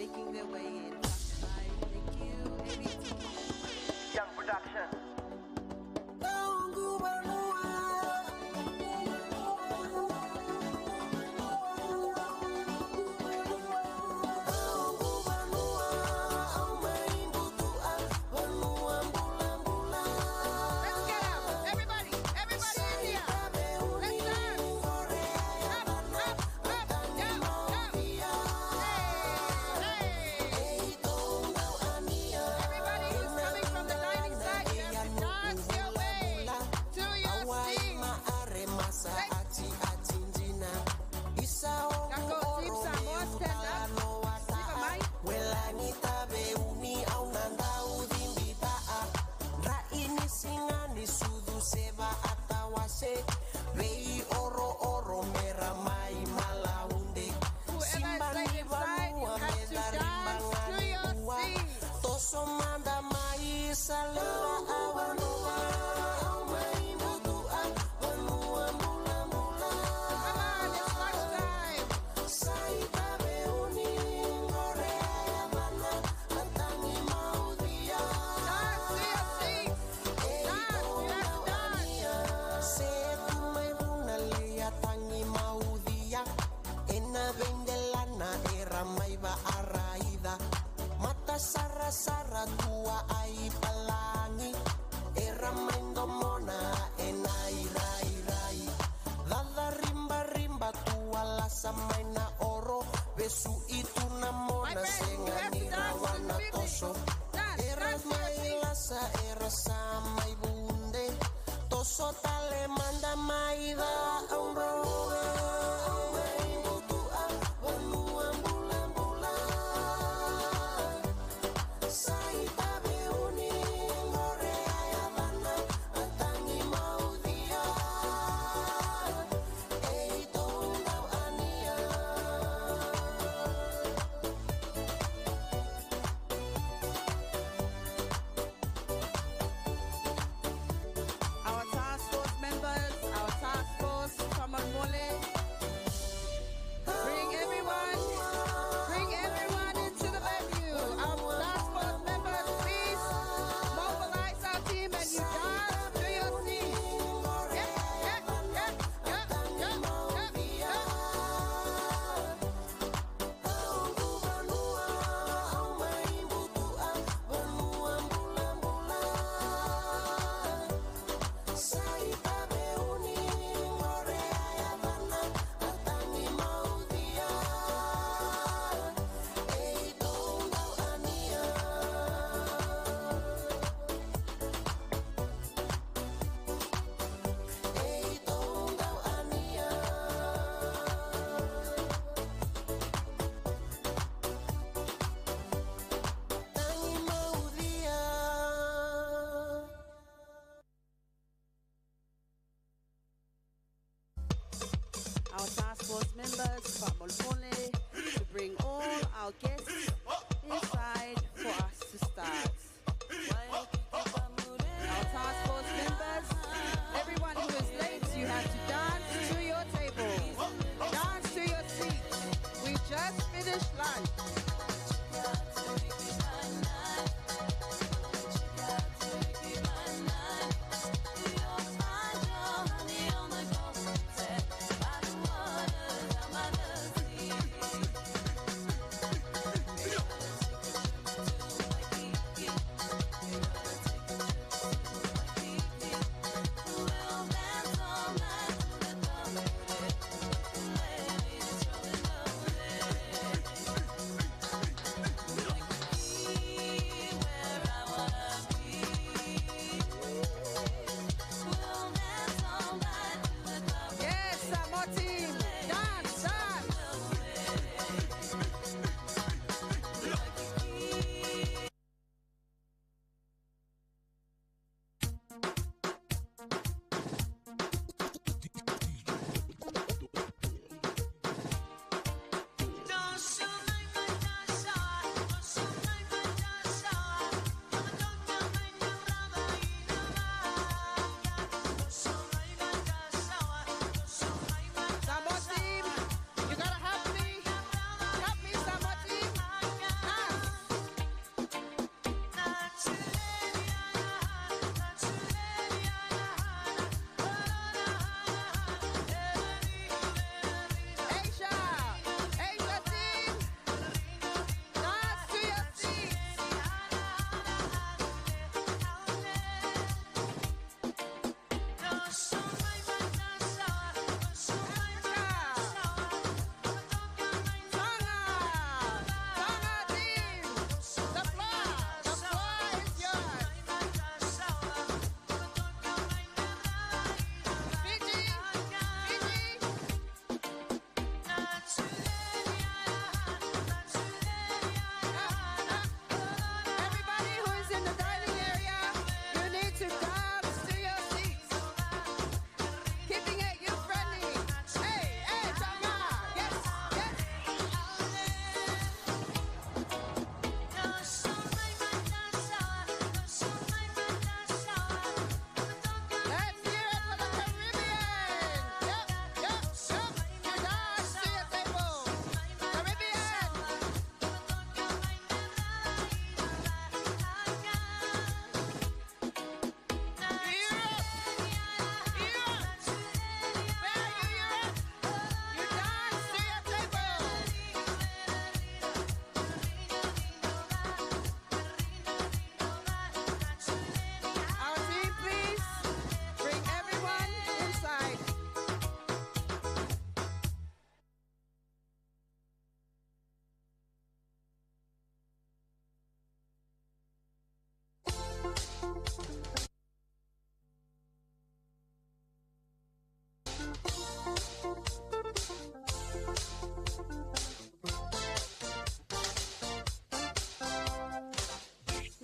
making their way in. Thank you, ABT. Young Production.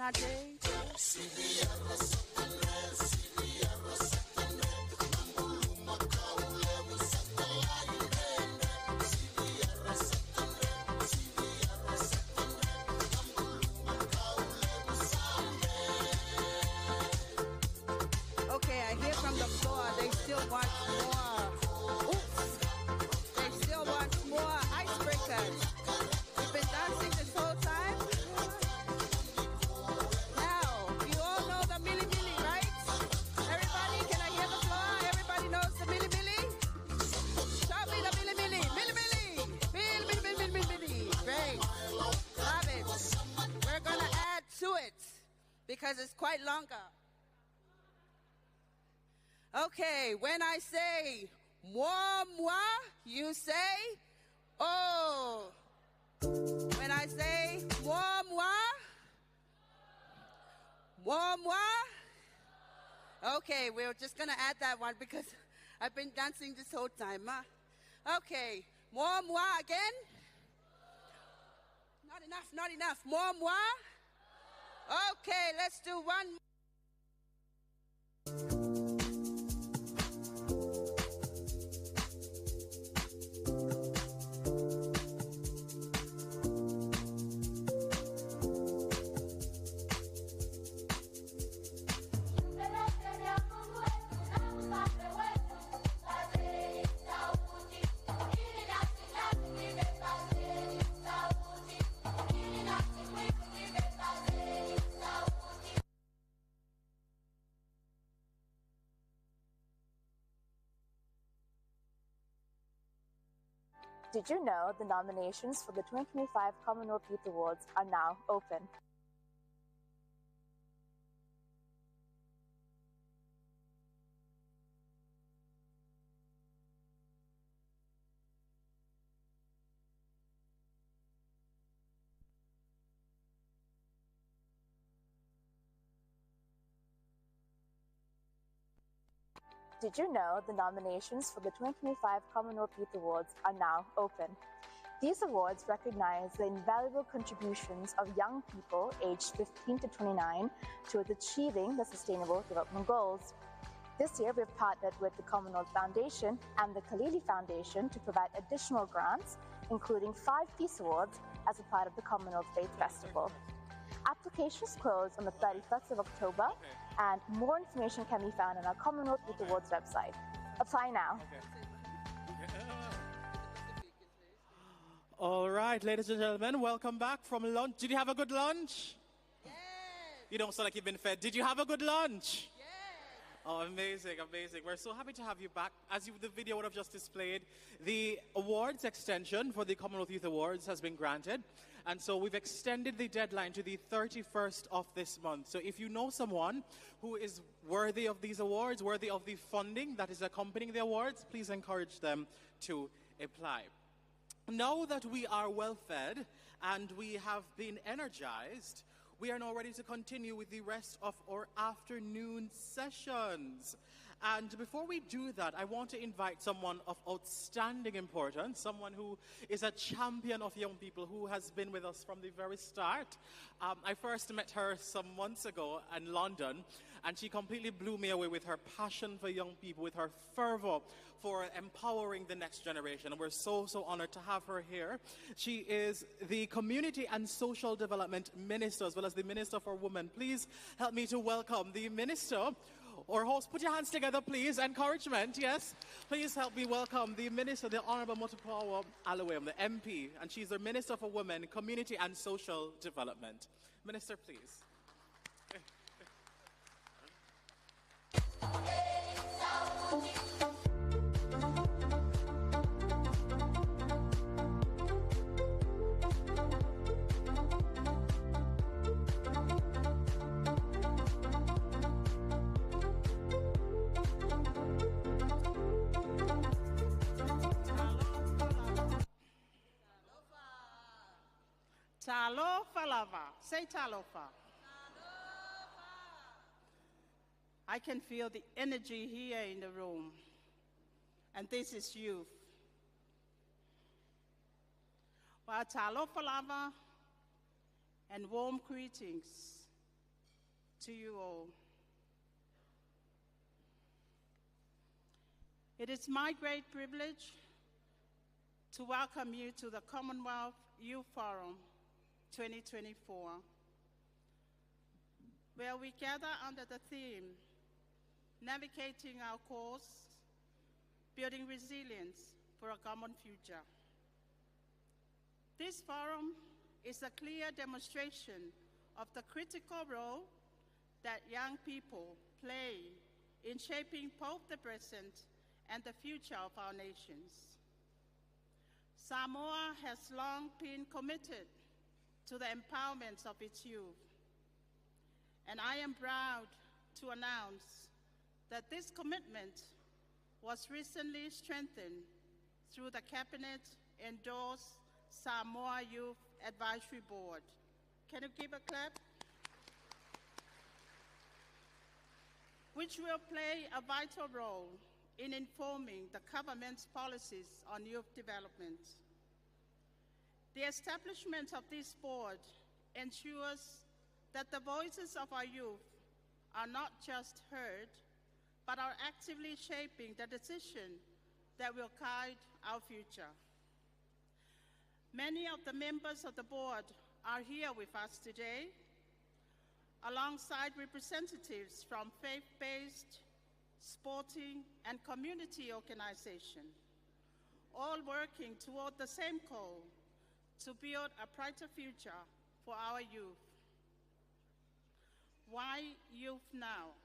Mate. Okay, I hear from the floor they still want more. Oops. They still want more icebreakers. We've been dancing this whole time. Now, you all know the Milli Milli, right? Everybody, can I hear the floor? Everybody knows the Milli Milli? Shout me the Milli Milli. Milli Milli. Milli. Great. Love it. We're going to add to it because it's quite longer. Okay, when I say moi, you say oh. When I say moi, okay, we're just gonna add that one because I've been dancing this whole time. Okay, moi again. Not enough. Moi. Okay, let's do one more. Did you know the nominations for the 2025 Commonwealth Youth Awards are now open? Did you know the nominations for the 2025 Commonwealth Youth Awards are now open? These awards recognize the invaluable contributions of young people aged 15 to 29 towards achieving the Sustainable Development Goals. This year, we've partnered with the Commonwealth Foundation and the Kalili Foundation to provide additional grants, including 5 Peace Awards as a part of the Commonwealth Faith Festival. Applications close on the 31st of October, and more information can be found on our Commonwealth Youth Awards website. Apply now. All right, ladies and gentlemen, welcome back from lunch. Did you have a good lunch? Yes. You don't sound like you've been fed. Did you have a good lunch? Yes. Oh, amazing. We're so happy to have you back. As the video would have just displayed, the awards extension for the Commonwealth Youth Awards has been granted. And so we've extended the deadline to the 31st of this month. So if you know someone who is worthy of these awards, worthy of the funding that is accompanying the awards, please encourage them to apply. Now that we are well fed and we have been energized, we are now ready to continue with the rest of our afternoon sessions. And before we do that, I want to invite someone of outstanding importance, someone who is a champion of young people, who has been with us from the very start. I first met her some months ago in London, and she completely blew me away with her passion for young people, with her fervor for empowering the next generation. And we're so honored to have her here. She is the Community and Social Development Minister, as well as the Minister for Women. Please help me to welcome the Minister, or host. Put your hands together, please. Encouragement, yes. Please help me welcome the Minister, the Honourable Motopawa Alawayam, the MP, and she's the Minister for Women, Community and Social Development. Minister, please. Talofa lava. Say talofa. I can feel the energy here in the room. And this is youth. Well, talofa lava and warm greetings to you all. It is my great privilege to welcome you to the Commonwealth Youth Forum 2024, where we gather under the theme, Navigating Our Course, Building Resilience for a Common Future. This forum is a clear demonstration of the critical role that young people play in shaping both the present and the future of our nations. Samoa has long been committed to the empowerment of its youth, and I am proud to announce that this commitment was recently strengthened through the Cabinet-endorsed Samoa Youth Advisory Board. Can you give a clap? Which will play a vital role in informing the government's policies on youth development. The establishment of this board ensures that the voices of our youth are not just heard, but are actively shaping the decision that will guide our future. Many of the members of the board are here with us today, alongside representatives from faith-based, sporting, and community organizations, all working toward the same goal, to build a brighter future for our youth. Why youth now?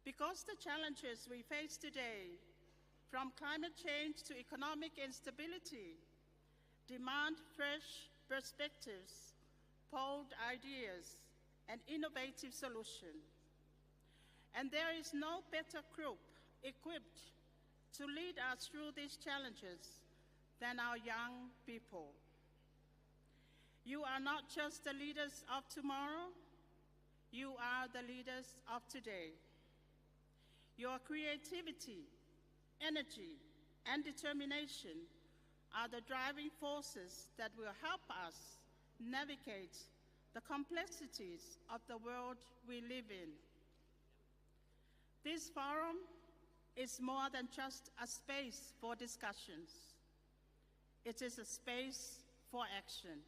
Because the challenges we face today, from climate change to economic instability, demand fresh perspectives, bold ideas, and innovative solutions. And there is no better group equipped to lead us through these challenges than our young people. You are not just the leaders of tomorrow, you are the leaders of today. Your creativity, energy, and determination are the driving forces that will help us navigate the complexities of the world we live in. This forum is more than just a space for discussions. It is a space for action.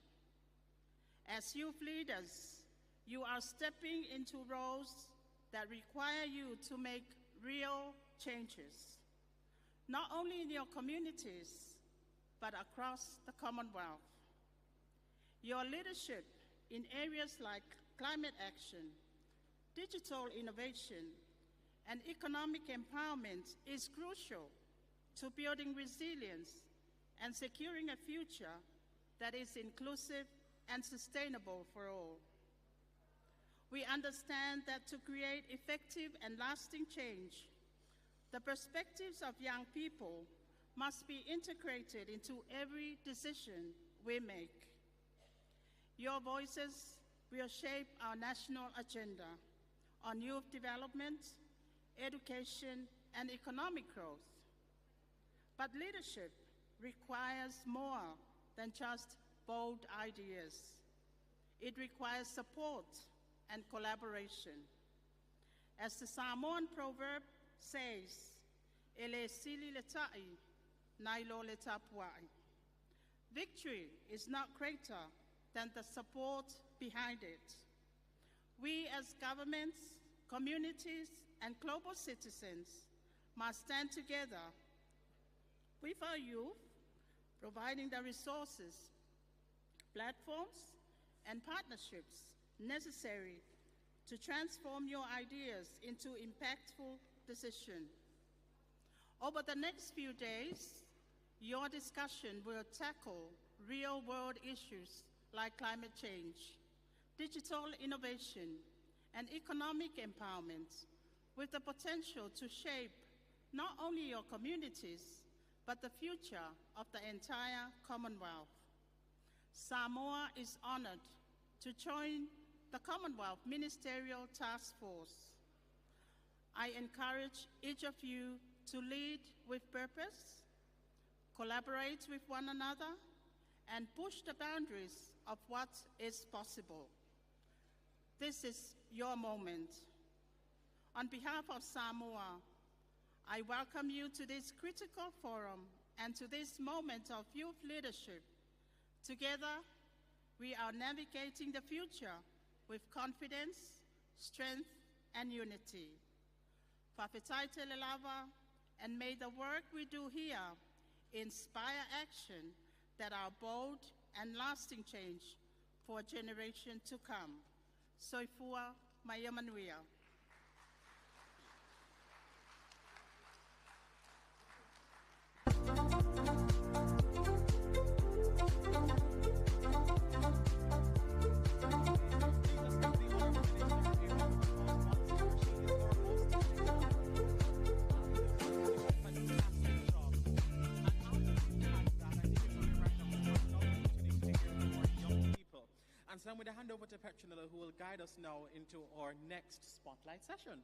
As youth leaders, you are stepping into roles that require you to make real changes, not only in your communities, but across the Commonwealth. Your leadership in areas like climate action, digital innovation, and economic empowerment is crucial to building resilience and securing a future that is inclusive and sustainable for all. We understand that to create effective and lasting change, the perspectives of young people must be integrated into every decision we make. Your voices will shape our national agenda on youth development, education, and economic growth. But leadership requires more than just bold ideas. It requires support and collaboration. As the Samoan proverb says, "Ele sili le ta'i, nailo le tapuai." Victory is not greater than the support behind it. We as governments, communities, and global citizens must stand together with our youth, providing the resources, platforms, and partnerships necessary to transform your ideas into impactful decisions. Over the next few days, your discussion will tackle real-world issues like climate change, digital innovation, and economic empowerment, with the potential to shape not only your communities, but the future of the entire Commonwealth. Samoa is honored to join the Commonwealth Ministerial Task Force. I encourage each of you to lead with purpose, collaborate with one another, and push the boundaries of what is possible. this is your moment. On behalf of Samoa, I welcome you to this critical forum and to this moment of youth leadership. Together, we are navigating the future with confidence, strength, and unity. Fafitai Telelava, and may the work we do here inspire action that are bold and lasting change for a generation to come. Soifua Mayamanuia. And so I'm going to hand over to Petronella, who will guide us now into our next spotlight session.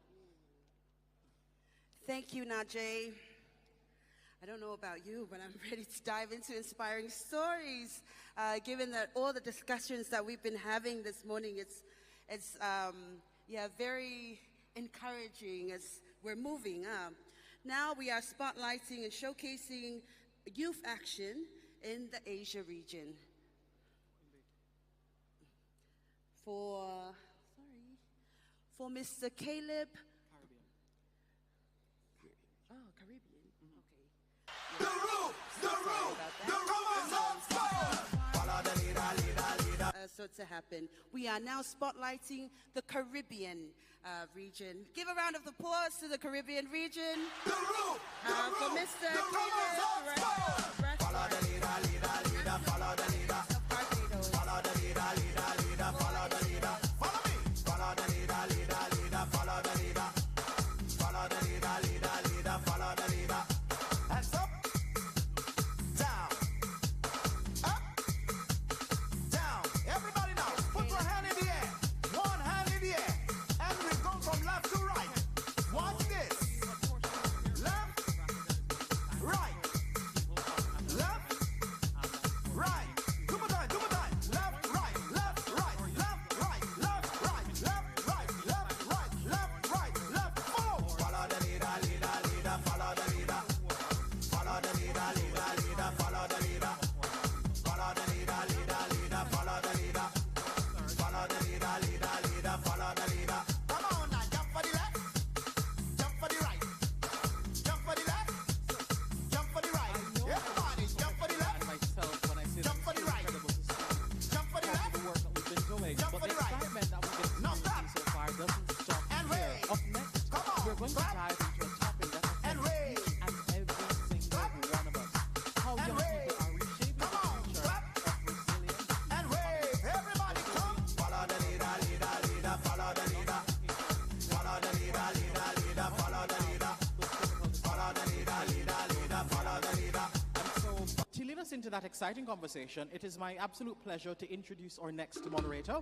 Thank you, Najee. I don't know about you, but I'm ready to dive into inspiring stories. Given that all the discussions that we've been having this morning, it's very encouraging as we're moving. Now we are spotlighting and showcasing youth action in the Asia region. For Mr. Caleb. Caribbean. Oh, Caribbean. Okay. The room is on fire. Follow the leader. So to happen, we are now spotlighting the Caribbean region. Give a round of applause to the Caribbean region. For Mr. Caleb. Follow the leader. Follow the leader. Follow the leader. Follow the leader. Follow me. Follow the leader. Follow the leader. Follow the leader. Follow the leader. Hands up, down, up, down. Everybody now, put your hand in the air. One hand in the air, and we go from left to right. Watch this. Left, right, left, right. Two more time. Left, right, left, right, left, right, left, right, left, right, left, right, left, right, left. Follow. Follow the leader. Follow the leader. Follow the leader. Follow the leader. Follow the leader. Follow the leader. Follow the leader. Follow the leader. Come on now, jump for the left, jump for the right, jump for the left, jump for the right. Everybody, jump for the left, Myself, when I say jump for the right, jump for the left, the work that we've been doing, jump but for the the right. excitement that we've been No, stop. so far doesn't stop And here. wave. Up next, Come on, we're going to clap. dive into a topic that and affects wave. each and every single one of us. How And young wave. people are reshaping Come the on, future clap. of resilience. And wave. Everybody come. Follow the leader. Follow the leader. Follow the leader. Follow the leader. Follow the leader. Follow the leader. And so, to lead us into that exciting conversation, it is my absolute pleasure to introduce our next moderator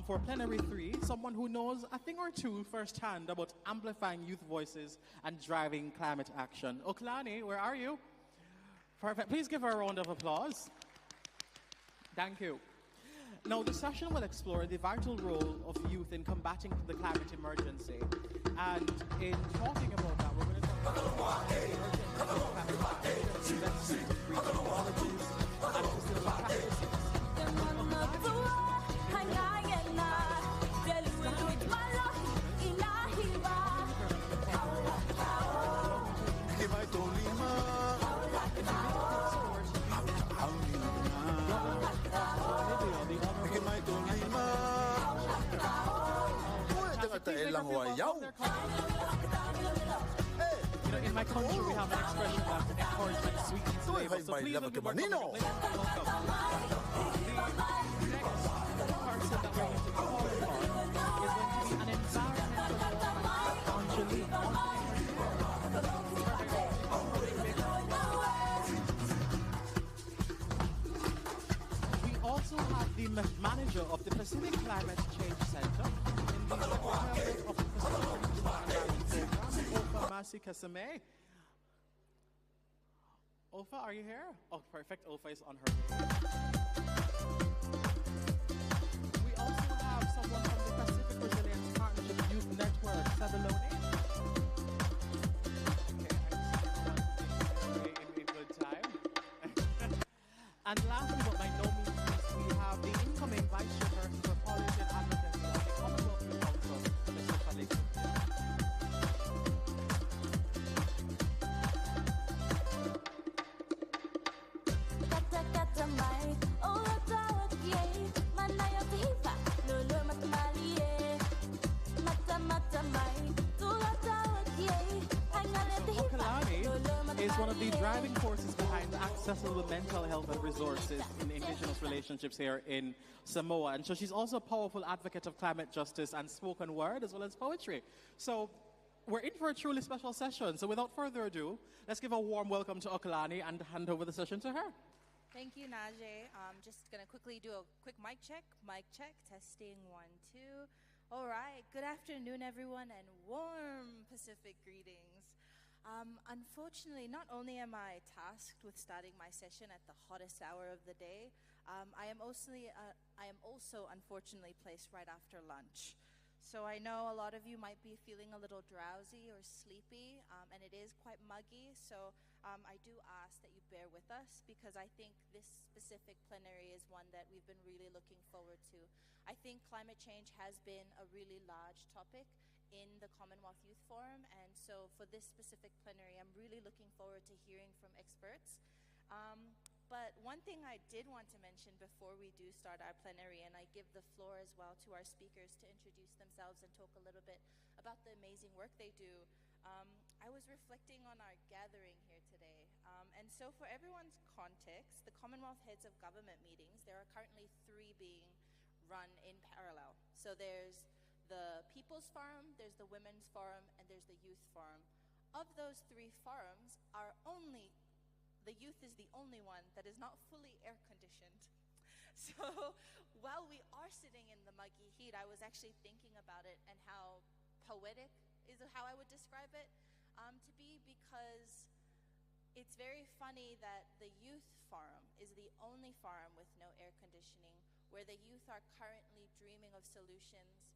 for Plenary 3, someone who knows a thing or two firsthand about amplifying youth voices and driving climate action. Oklani, where are you? Perfect. Please give her a round of applause. Thank you. Now, the session will explore the vital role of youth in combating the climate emergency. And in talking about that, we're going to talk about the emergency climate action, investment, green technologies, and sustainable practices. In my country, we have an expression that encourages sweetness flavor. So please, welcome. The next person that we're going to call upon is going to be an environmental Angelina. We also have the manager of the Pacific Climate Change Center in the Secretariat of the Pacific Environment Program, Ofa Masi Kasame. Ofa, are you here? Oh, perfect. Ofa is on her way. We also have someone from the Pacific And lastly, but by no means least, we have the incoming Vice Chairperson for Policy and Advocacy of the Commonwealth Youth Council, Mr. Felix. Kata-kata mai, olah tawak ye, mana yang terhiba, lulu mata malie. Mata-mata mai, tulah tawak ye, hangal yang terhiba, Okalani lulu mata is one of the malie. driving forces behind accessible mental health and resources in Indigenous relationships here in Samoa. And so she's also a powerful advocate of climate justice and spoken word as well as poetry. So we're in for a truly special session. So without further ado, let's give a warm welcome to Okalani and hand over the session to her. Thank you, Najee. Just going to quickly do a quick mic check. Mic check, testing 1, 2. All right, good afternoon, everyone, and warm Pacific greetings. Unfortunately, not only am I tasked with starting my session at the hottest hour of the day, I am also unfortunately placed right after lunch. So I know a lot of you might be feeling a little drowsy or sleepy, and it is quite muggy. So I do ask that you bear with us because I think this specific plenary is one that we've been really looking forward to. I think climate change has been a really large topic in the Commonwealth Youth Forum, and so for this specific plenary, I'm really looking forward to hearing from experts. But one thing I did want to mention before we do start our plenary, and I give the floor as well to our speakers to introduce themselves and talk a little bit about the amazing work they do. I was reflecting on our gathering here today. And so for everyone's context, the Commonwealth Heads of Government meetings, there are currently 3 being run in parallel. So there's the People's Forum, there's the Women's Forum, and there's the Youth Forum. Of those 3 forums, the youth is the only one that is not fully air conditioned. So while we are sitting in the muggy heat, I was actually thinking about it and how poetic is how I would describe it to be, because it's very funny that the Youth Forum is the only forum with no air conditioning, where the youth are currently dreaming of solutions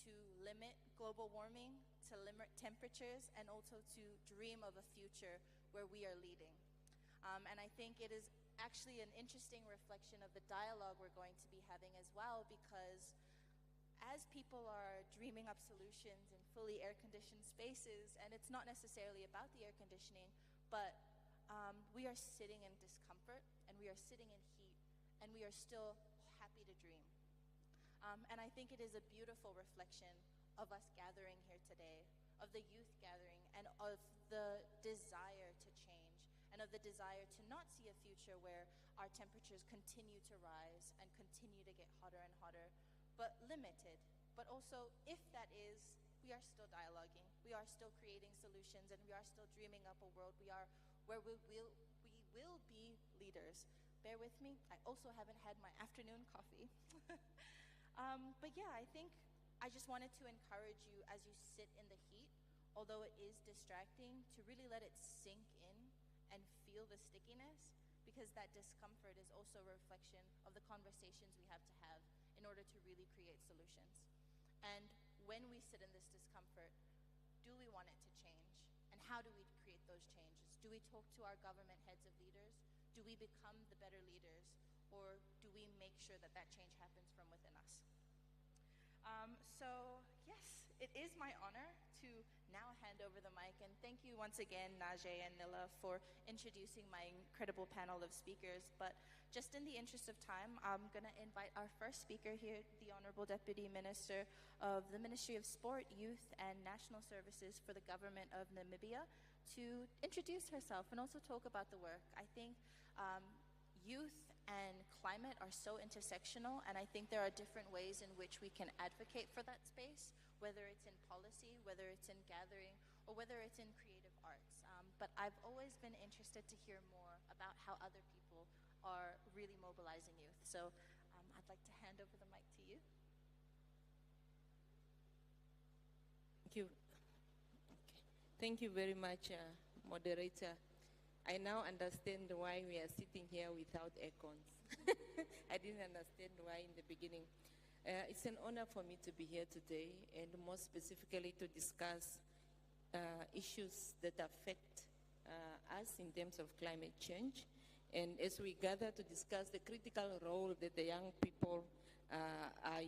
to limit global warming, to limit temperatures, and also to dream of a future where we are leading. And I think it is actually an interesting reflection of the dialogue we're going to be having as well, because as people are dreaming up solutions in fully air-conditioned spaces, and it's not necessarily about the air conditioning, but we are sitting in discomfort, and we are sitting in heat, and we are still happy to dream. And I think it is a beautiful reflection of us gathering here today, of the youth gathering, and of the desire to change, and of the desire to not see a future where our temperatures continue to rise and continue to get hotter and hotter, but limited. But also, if that is, we are still dialoguing, we are still creating solutions, and we are still dreaming up a world where we will be leaders. Bear with me, I also haven't had my afternoon coffee. But yeah, I think I just wanted to encourage you as you sit in the heat, although it is distracting, to really let it sink in and feel the stickiness, because that discomfort is also a reflection of the conversations we have to have in order to really create solutions. And when we sit in this discomfort, do we want it to change? And how do we create those changes? Do we talk to our government heads of leaders? Do we become the better leaders? Or do we make sure that that change happens from within us? So yes, it is my honor to now hand over the mic, and thank you once again, Najee and Nilla, for introducing my incredible panel of speakers. But just in the interest of time, I'm going to invite our first speaker here, the Honorable Deputy Minister of the Ministry of Sport, Youth and National Services for the Government of Namibia, to introduce herself and also talk about the work. I think youth and climate are so intersectional, and I think there are different ways in which we can advocate for that space, whether it's in policy, whether it's in gathering, or whether it's in creative arts. But I've always been interested to hear more about how other people are really mobilizing youth. So I'd like to hand over the mic to you. Thank you. Thank you very much, moderator. I now understand why we are sitting here without aircons. I didn't understand why in the beginning. It's an honor for me to be here today, and more specifically to discuss issues that affect us in terms of climate change And as we gather to discuss the critical role that the young people are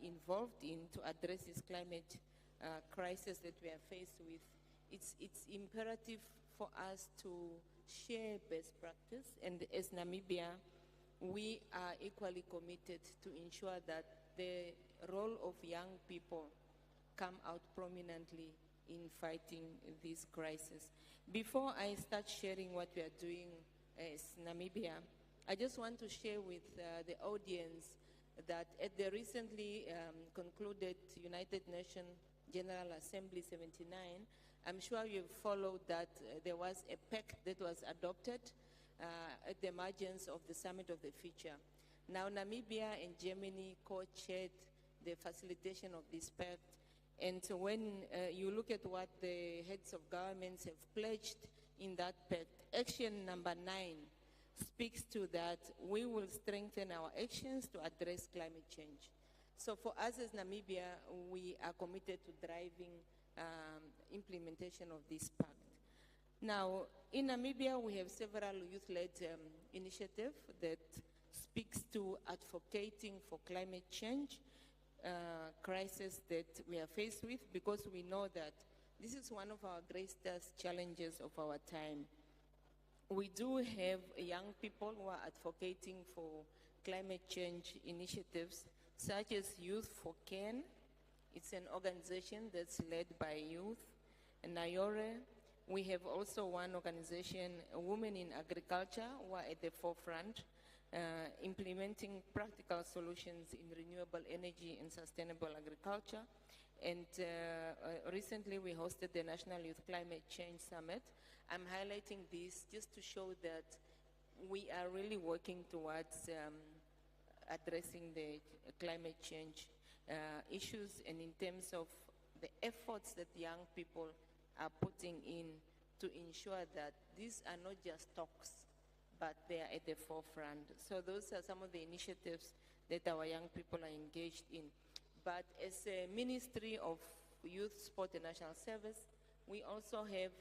involved in to address this climate crisis that we are faced with, it's imperative for us to share best practice. And as Namibia, we are equally committed to ensure that the role of young people come out prominently in fighting this crisis. Before I start sharing what we are doing as Namibia, I just want to share with the audience that at the recently concluded United Nations General Assembly 79, I'm sure you've followed that there was a pact that was adopted at the margins of the Summit of the Future. Now, Namibia and Germany co-chaired the facilitation of this pact. And so when you look at what the heads of governments have pledged in that pact, action number 9 speaks to that we will strengthen our actions to address climate change. So for us as Namibia, we are committed to driving implementation of this pact. Now, in Namibia, we have several youth-led initiatives that speaks to advocating for climate change crisis that we are faced with, because we know that this is one of our greatest challenges of our time. We do have young people who are advocating for climate change initiatives, such as Youth for Can. It's an organization that's led by youth. And Nayore, we have also one organization, Women in Agriculture, who are at the forefront, implementing practical solutions in renewable energy and sustainable agriculture. And recently we hosted the National Youth Climate Change Summit. I'm highlighting this just to show that we are really working towards addressing the climate change issues, and in terms of the efforts that young people are putting in to ensure that these are not just talks, but they are at the forefront. So those are some of the initiatives that our young people are engaged in. But as a Ministry of Youth, Sport and National Service, we also have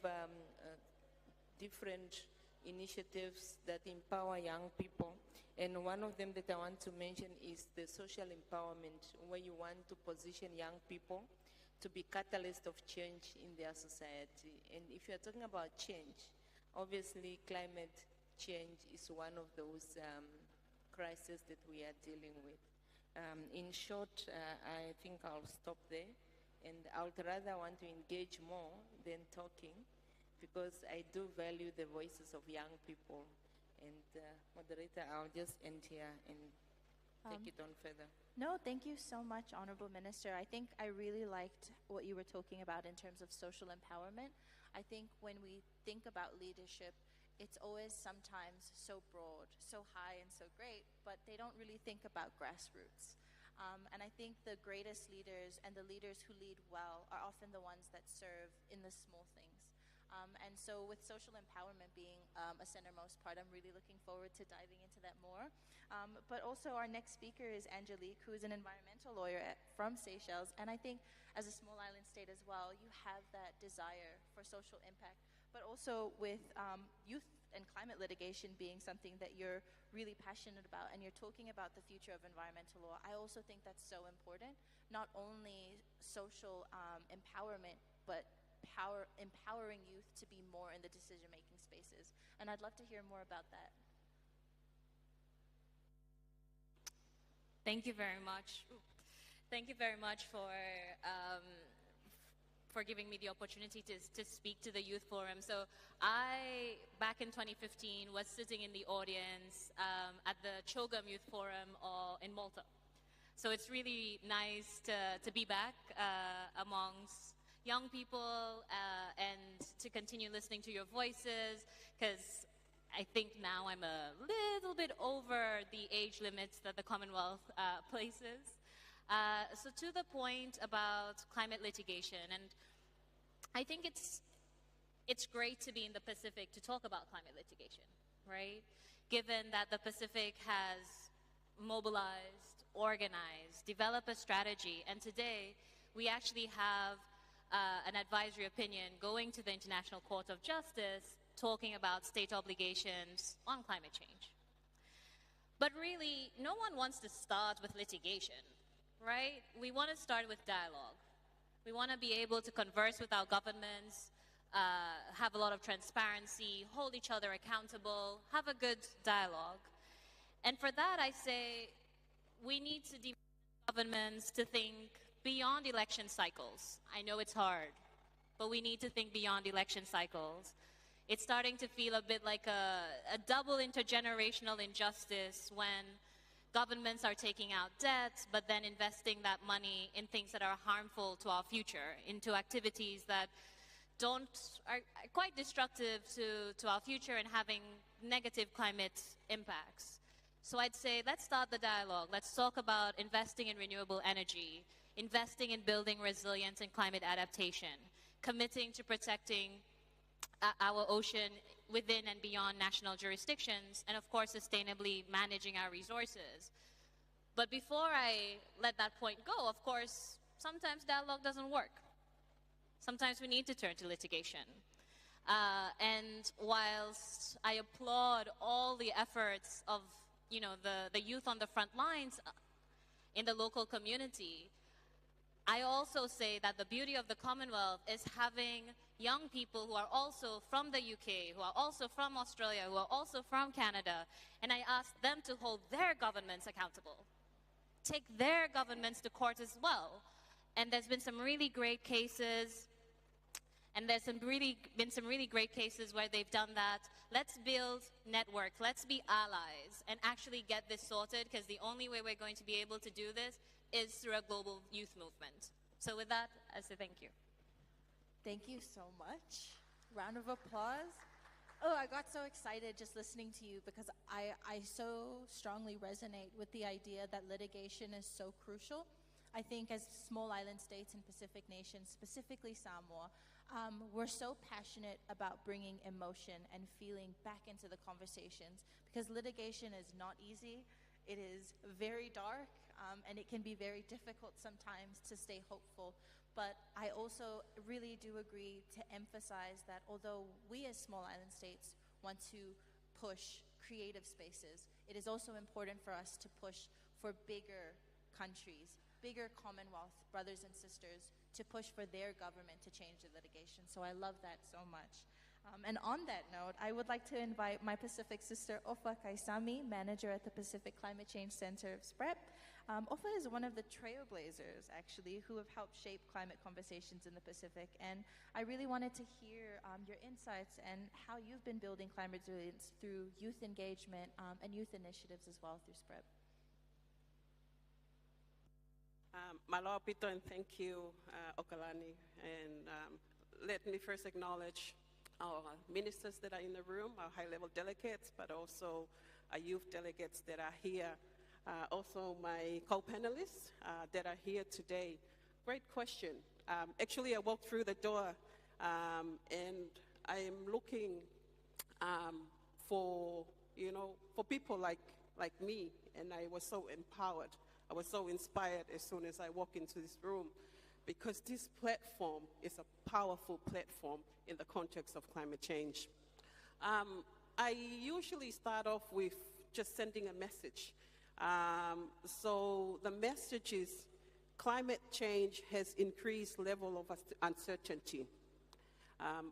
different initiatives that empower young people. And one of them that I want to mention is the social empowerment, where you want to position young people to be catalysts of change in their society. And if you're talking about change, obviously climate change is one of those crises that we are dealing with. In short, I think I'll stop there, and I would rather want to engage more than talking, because I do value the voices of young people. And moderator, I'll just end here and take it on further. No, thank you so much, Honorable Minister. I think I really liked what you were talking about in terms of social empowerment. I think when we think about leadership, it's always sometimes so broad, so high and so great, but they don't really think about grassroots. And I think the greatest leaders and the leaders who lead well are often the ones that serve in the small things. And so with social empowerment being a centermost part, I'm really looking forward to diving into that more. But also our next speaker is Angelique, who is an environmental lawyer from Seychelles. And I think as a small island state as well, you have that desire for social impact, but also with youth and climate litigation being something that you're really passionate about, and you're talking about the future of environmental law. I also think that's so important, not only social empowerment, but empowering youth to be more in the decision-making spaces. And I'd love to hear more about that. Thank you very much. Thank you very much for giving me the opportunity to speak to the Youth Forum. So I, back in 2015, was sitting in the audience at the Chogam Youth Forum in Malta. So it's really nice to be back amongst young people and to continue listening to your voices, because I think now I'm a little bit over the age limits that the Commonwealth places. So to the point about climate litigation, and I think it's great to be in the Pacific to talk about climate litigation, right? Given that the Pacific has mobilized, organized, developed a strategy, and today we actually have an advisory opinion going to the International Court of Justice talking about state obligations on climate change. But really, no one wants to start with litigation, right? We want to start with dialogue. We want to be able to converse with our governments, have a lot of transparency, hold each other accountable, have a good dialogue. And for that, I say we need to demand governments to think beyond election cycles. I know it's hard, but we need to think beyond election cycles. It's starting to feel a bit like a double intergenerational injustice when governments are taking out debt, but then investing that money in things that are harmful to our future, into activities that are quite destructive to our future and having negative climate impacts. So I'd say let's start the dialogue. Let's talk about investing in renewable energy, investing in building resilience and climate adaptation, committing to protecting our ocean within and beyond national jurisdictions, and of course sustainably managing our resources. But before I let that point go, of course, sometimes dialogue doesn't work. Sometimes we need to turn to litigation. And whilst I applaud all the efforts of the youth on the front lines in the local community, I also say that the beauty of the Commonwealth is having young people who are also from the UK, who are also from Australia, who are also from Canada, and I ask them to hold their governments accountable. Take their governments to court as well. And there's been some really great cases, and there's been some really great cases where they've done that. Let's build networks, let's be allies, and actually get this sorted, because the only way we're going to be able to do this is through a global youth movement. So with that, I say thank you. Thank you so much. Round of applause. Oh, I got so excited just listening to you because I so strongly resonate with the idea that litigation is so crucial. I think as small island states and Pacific nations, specifically Samoa, we're so passionate about bringing emotion and feeling back into the conversations because litigation is not easy. It is very dark, and it can be very difficult sometimes to stay hopeful. But I also really do agree to emphasize that although we as small island states want to push creative spaces, it is also important for us to push for bigger countries, bigger Commonwealth brothers and sisters to push for their government to change the litigation. So I love that so much. And on that note, I would like to invite my Pacific sister, Ofa Kaisami, manager at the Pacific Climate Change Center of SPREP. Ofa is one of the trailblazers, actually, who have helped shape climate conversations in the Pacific. And I really wanted to hear your insights and how you've been building climate resilience through youth engagement and youth initiatives as well through SPREP. Malo Pito, and thank you, Okalani. And let me first acknowledge our ministers that are in the room, our high-level delegates, but also our youth delegates that are here. Also my co-panelists that are here today. Great question. Actually, I walked through the door and I am looking for people like me, and I was so empowered. I was so inspired as soon as I walked into this room, because this platform is a powerful platform in the context of climate change. I usually start off with just sending a message. So the message is climate change has increased level of uncertainty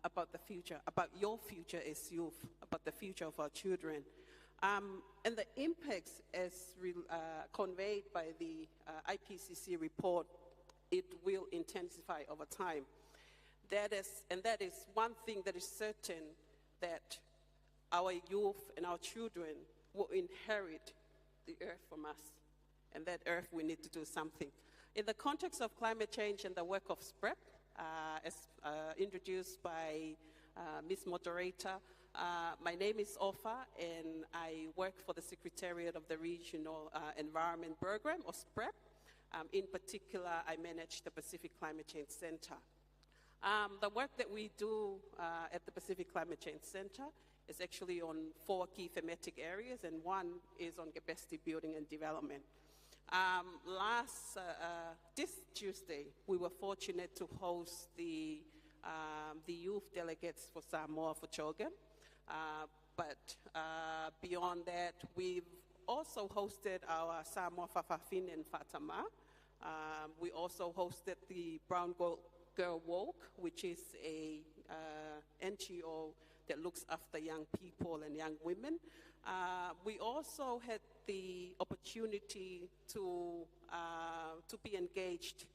about the future, about your future as youth, about the future of our children. And the impacts as conveyed by the IPCC report, it will intensify over time. That is one thing that is certain, that our youth and our children will inherit the earth from us. And that earth, we need to do something. In the context of climate change and the work of SPREP, as introduced by Ms. Moderator, my name is Ofa, and I work for the Secretariat of the Regional Environment Program, or SPREP. In particular, I manage the Pacific Climate Change Center. The work that we do at the Pacific Climate Change Center is actually on 4 key thematic areas, and one is on capacity building and development. This Tuesday, we were fortunate to host the youth delegates for Samoa for CHOGM. But beyond that, we've also hosted our Samoa Fafafin and Fatama. We also hosted the Brown Girl Walk, which is a NGO that looks after young people and young women. We also had the opportunity to be engaged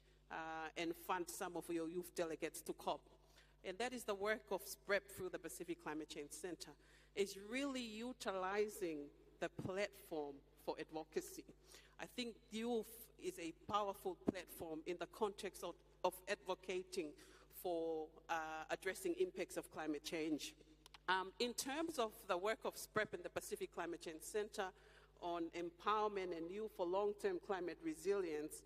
and fund some of your youth delegates to COP. And that is the work of SPREP through the Pacific Climate Change Center. It's really utilizing the platform for advocacy. I think youth is a powerful platform in the context of advocating for addressing impacts of climate change. In terms of the work of SPREP and the Pacific Climate Change Center on empowerment and youth for long-term climate resilience,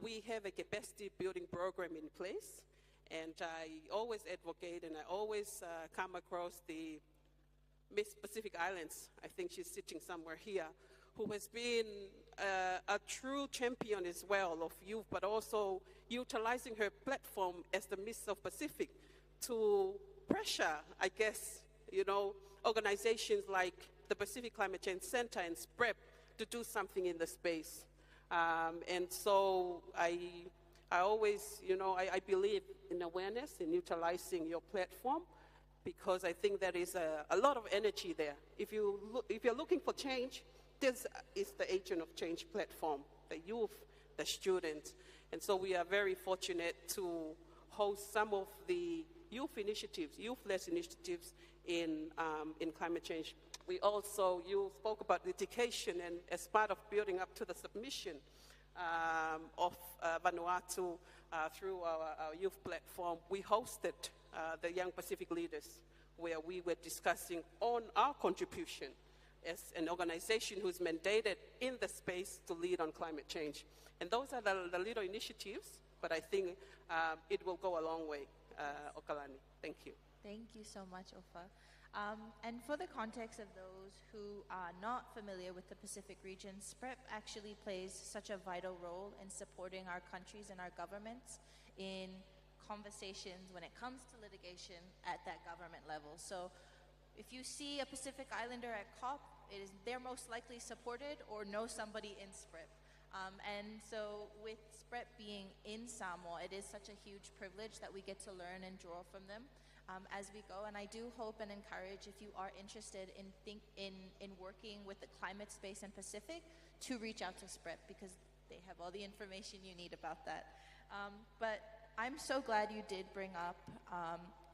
we have a capacity building program in place. And I always advocate and I always come across the Miss Pacific Islands, I think she's sitting somewhere here, who has been a true champion as well of youth, but also utilizing her platform as the Miss of Pacific to pressure, I guess, organizations like the Pacific Climate Change Center and SPREP to do something in the space. And so I always, I believe in awareness and utilizing your platform, because I think there is a lot of energy there. If you're looking for change, this is the Agent of Change platform, the youth, the students. And so we are very fortunate to host some of the youth initiatives, youth-led initiatives in climate change. We also, you spoke about education, and as part of building up to the submission of Vanuatu through our youth platform, we hosted the Young Pacific Leaders, where we were discussing on our contribution as an organization who's mandated in the space to lead on climate change. And those are the little initiatives, but I think it will go a long way, Okalani. Thank you. Thank you so much, Ofa. And for the context of those who are not familiar with the Pacific region, SPREP actually plays such a vital role in supporting our countries and our governments in conversations when it comes to litigation at that government level. So if you see a Pacific Islander at COP, they're most likely supported or know somebody in SPREP. And so with SPREP being in Samoa, it is such a huge privilege that we get to learn and draw from them as we go. And I do hope and encourage, if you are interested in working with the climate space in Pacific, to reach out to SPREP, because they have all the information you need about that. But I'm so glad you did bring up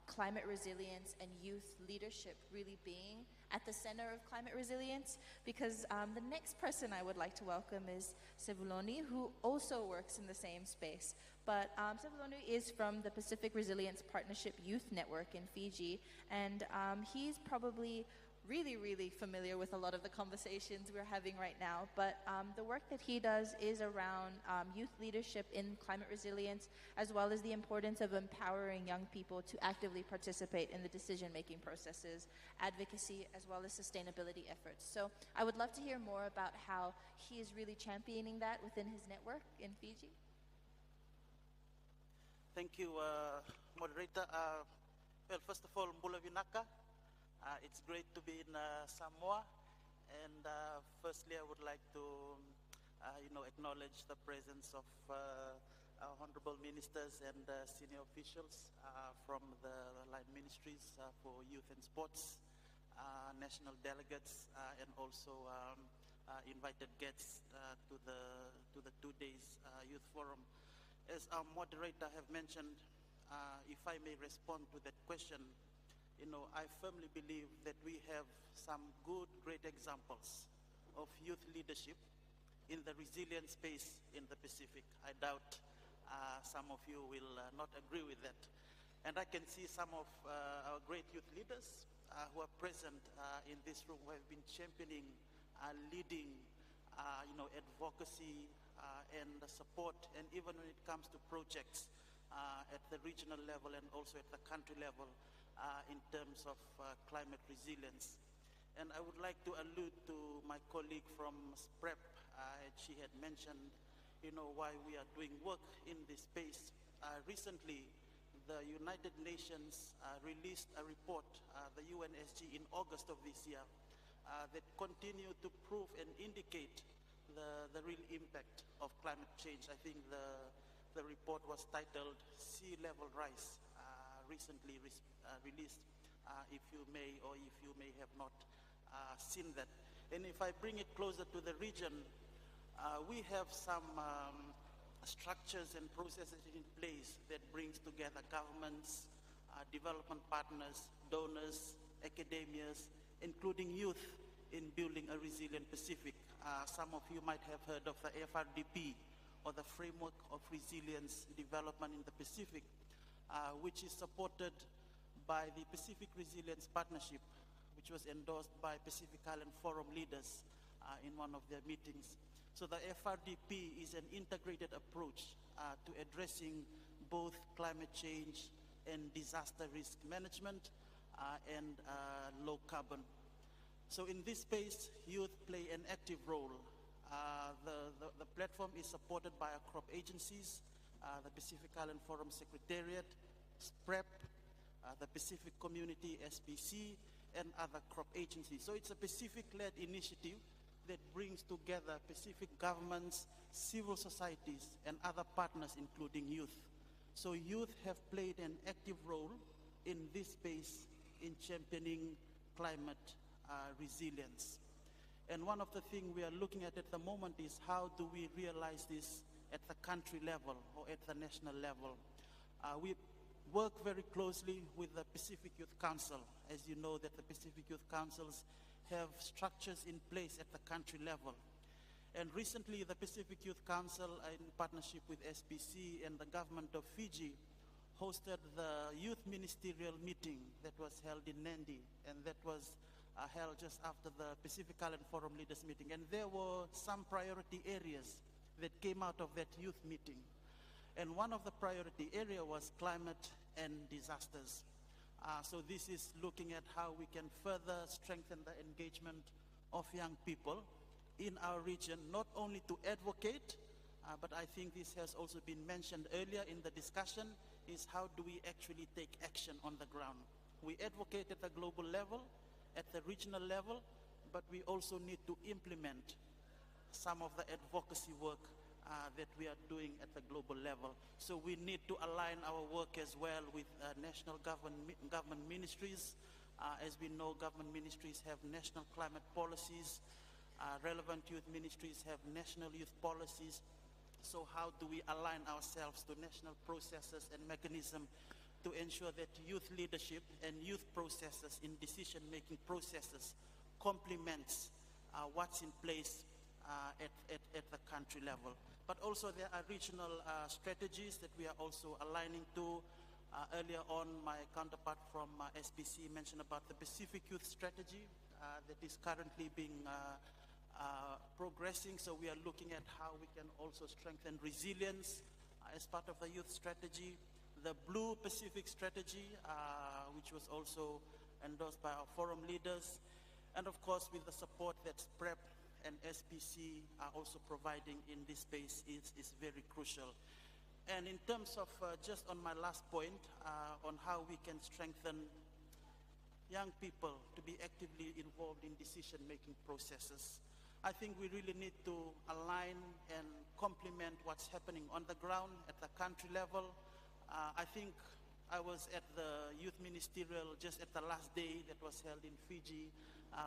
climate resilience and youth leadership really being at the center of climate resilience, because the next person I would like to welcome is Sevuloni, who also works in the same space. But Sevuloni is from the Pacific Resilience Partnership Youth Network in Fiji, and he's probably really familiar with a lot of the conversations we're having right now. But the work that he does is around youth leadership in climate resilience, as well as the importance of empowering young people to actively participate in the decision-making processes, advocacy, as well as sustainability efforts. So I would love to hear more about how he is really championing that within his network in Fiji. Thank you, moderator. Well, first of all, Mbula Vinaka. It's great to be in Samoa, and firstly I would like to acknowledge the presence of our honorable ministers and senior officials from the line ministries for youth and sports, national delegates, and also invited guests to the 2 days youth forum. As our moderator have mentioned, if I may respond to that question, I firmly believe that we have some great examples of youth leadership in the resilient space in the Pacific. I doubt some of you will not agree with that. And I can see some of our great youth leaders who are present in this room, who have been championing, leading, advocacy and support, and even when it comes to projects at the regional level and also at the country level, in terms of climate resilience. And I would like to allude to my colleague from SPREP. She had mentioned, why we are doing work in this space. Recently, the United Nations released a report, the UNSG, in August of this year that continue to prove and indicate the real impact of climate change. I think the report was titled Sea Level Rise, recently released, if you may or if you may have not seen that. And if I bring it closer to the region, we have some structures and processes in place that brings together governments, development partners, donors, academias, including youth, in building a resilient Pacific. Some of you might have heard of the FRDP, or the Framework of Resilience Development in the Pacific, which is supported by the Pacific Resilience Partnership, which was endorsed by Pacific Island Forum leaders in one of their meetings. So the FRDP is an integrated approach to addressing both climate change and disaster risk management and low carbon. So in this space, youth play an active role. The platform is supported by our crop agencies, the Pacific Island Forum Secretariat, SPREP, the Pacific Community SPC, and other crop agencies. So it's a Pacific-led initiative that brings together Pacific governments, civil societies, and other partners, including youth. So youth have played an active role in this space in championing climate resilience. And one of the things we are looking at the moment is how do we realize this at the country level or at the national level. We work very closely with the Pacific Youth Council. As you know, that the Pacific Youth Councils have structures in place at the country level. And recently, the Pacific Youth Council, in partnership with SPC and the government of Fiji, hosted the youth ministerial meeting that was held in Nandi, and that was held just after the Pacific Island Forum Leaders meeting. And there were some priority areas that came out of that youth meeting. And one of the priority area was climate and disasters. So this is looking at how we can further strengthen the engagement of young people in our region, not only to advocate, but I think this has also been mentioned earlier in the discussion, is how do we actually take action on the ground. We advocate at the global level, at the regional level, but we also need to implement some of the advocacy work that we are doing at the global level. So we need to align our work as well with national government ministries. As we know, government ministries have national climate policies. Relevant youth ministries have national youth policies. So how do we align ourselves to national processes and mechanisms to ensure that youth leadership and youth processes in decision-making processes complements what's in place at the country level. But also there are regional strategies that we are also aligning to. Earlier on, my counterpart from SPC mentioned about the Pacific Youth Strategy that is currently being progressing. So we are looking at how we can also strengthen resilience as part of the youth strategy. The Blue Pacific Strategy, which was also endorsed by our forum leaders, and of course with the support that PrEP and SPC are also providing in this space is very crucial. And in terms of, just on my last point, on how we can strengthen young people to be actively involved in decision-making processes, I think we really need to align and complement what's happening on the ground at the country level. I think I was at the youth ministerial just at the last day that was held in Fiji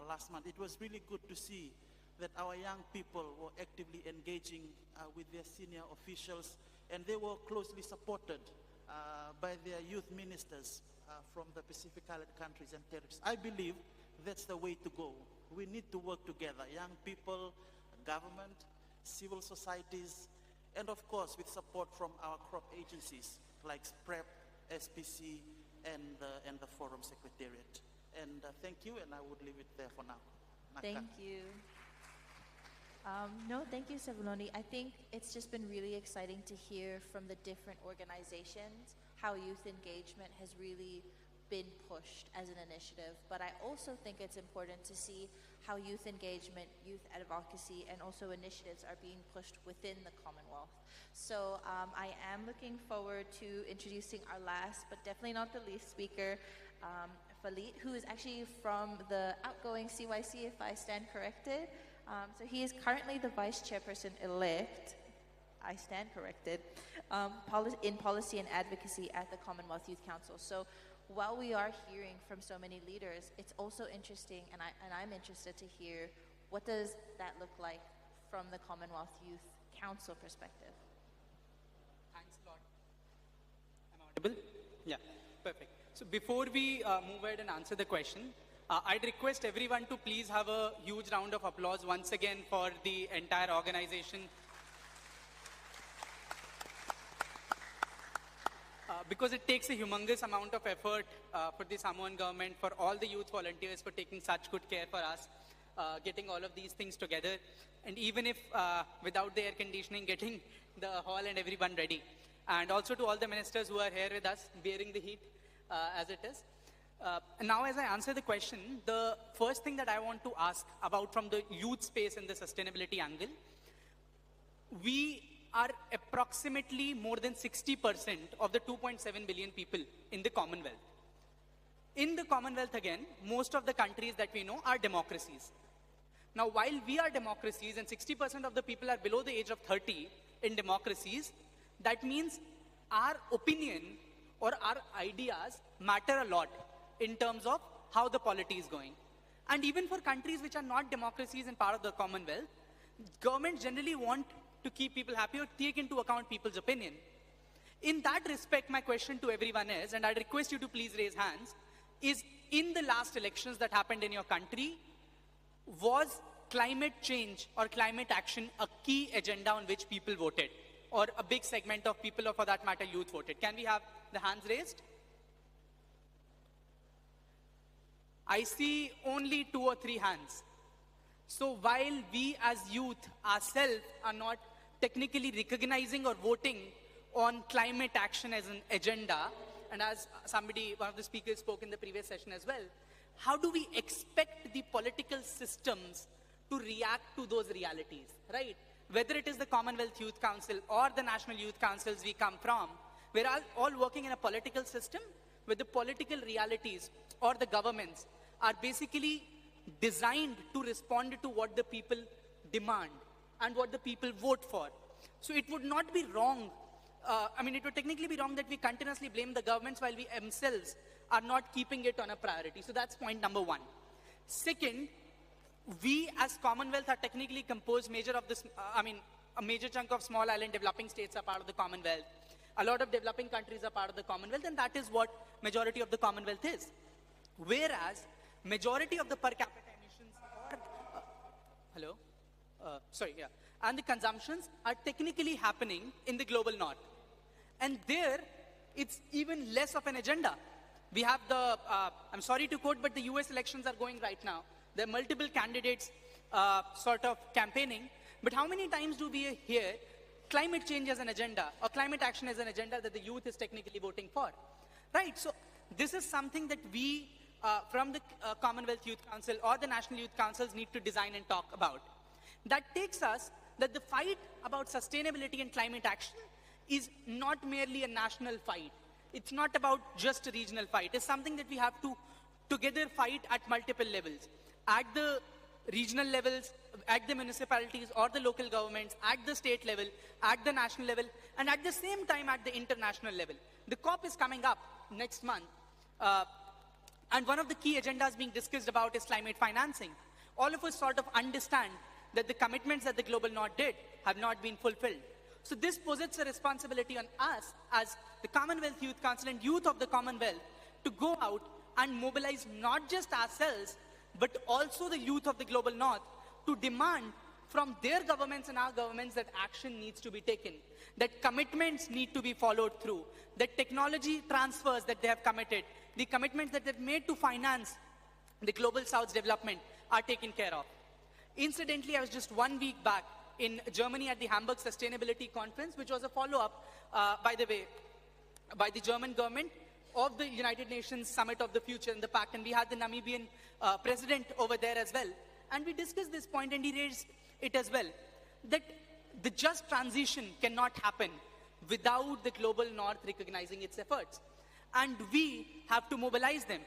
last month. It was really good to see that our young people were actively engaging with their senior officials, and they were closely supported by their youth ministers from the Pacific Island countries and territories. I believe that's the way to go. We need to work together, young people, government, civil societies, and of course with support from our crop agencies like PrEP, SPC, and the Forum Secretariat. And thank you, and I would leave it there for now. Naka. Thank you. No, thank you, Savuloni. I think it's just been really exciting to hear from the different organizations how youth engagement has really been pushed as an initiative, but I also think it's important to see how youth engagement, youth advocacy, and also initiatives are being pushed within the Commonwealth. So I am looking forward to introducing our last, but definitely not the least speaker, Falit, who is actually from the outgoing CYC, if I stand corrected. So he is currently the Vice Chairperson-elect, I stand corrected, in policy and advocacy at the Commonwealth Youth Council. So while we are hearing from so many leaders, it's also interesting, and I'm interested to hear, what does that look like from the Commonwealth Youth Council perspective? Thanks a lot. Am I audible? Yeah, perfect. So before we move ahead and answer the question, I'd request everyone to please have a huge round of applause once again for the entire organization. Because it takes a humongous amount of effort for the Samoan government, for all the youth volunteers for taking such good care for us, getting all of these things together, and even if without the air conditioning, getting the hall and everyone ready. And also to all the ministers who are here with us, bearing the heat as it is. Now as I answer the question, the first thing that I want to ask about from the youth space and the sustainability angle, we are approximately more than 60% of the 2.7 billion people in the Commonwealth. In the Commonwealth, again, most of the countries that we know are democracies. Now, while we are democracies and 60% of the people are below the age of 30 in democracies, that means our opinion or our ideas matter a lot in terms of how the polity is going. And even for countries which are not democracies and part of the Commonwealth, governments generally want to keep people happy or take into account people's opinion. In that respect, my question to everyone is, and I'd request you to please raise hands, is in the last elections that happened in your country, was climate change or climate action a key agenda on which people voted? Or a big segment of people, or for that matter, youth voted? Can we have the hands raised? I see only 2 or 3 hands. So while we as youth ourselves are not technically recognizing or voting on climate action as an agenda, and as one of the speakers spoke in the previous session as well, how do we expect the political systems to react to those realities, right? Whether it is the Commonwealth Youth Council or the National Youth Councils we come from, we're all working in a political system where the political realities or the governments are basically designed to respond to what the people demand and what the people vote for. So it would not be wrong, it would technically be wrong that we continuously blame the governments while we themselves are not keeping it on a priority. So that's point number 1. Second, we as Commonwealth are technically composed a major chunk of small island developing states are part of the Commonwealth. A lot of developing countries are part of the Commonwealth, and that is what majority of the Commonwealth is. Whereas, majority of the per capita emissions and the consumptions are technically happening in the global north. And there, it's even less of an agenda. We have I'm sorry to quote, but the US elections are going right now. There are multiple candidates sort of campaigning, but how many times do we hear climate change as an agenda or climate action as an agenda that the youth is technically voting for? Right, so this is something that we from the Commonwealth Youth Council or the National Youth Councils need to design and talk about. That takes us that the fight about sustainability and climate action is not merely a national fight. It's not about just a regional fight. It's something that we have to together fight at multiple levels. At the regional levels, at the municipalities or the local governments, at the state level, at the national level, and at the same time at the international level. The COP is coming up next month. And one of the key agendas being discussed about is climate financing. All of us sort of understand that the commitments that the Global North did have not been fulfilled. So this posits a responsibility on us as the Commonwealth Youth Council and youth of the Commonwealth to go out and mobilize not just ourselves, but also the youth of the Global North to demand from their governments and our governments that action needs to be taken, that commitments need to be followed through, that technology transfers that they have committed, the commitments that they've made to finance the Global South's development are taken care of. Incidentally, I was just 1 week back in Germany at the Hamburg Sustainability Conference, which was a follow-up, by the way, by the German government of the United Nations Summit of the Future in the Pact, and we had the Namibian president over there as well. And we discussed this point, and he raised it as well, that the just transition cannot happen without the global north recognizing its efforts. And we have to mobilize them.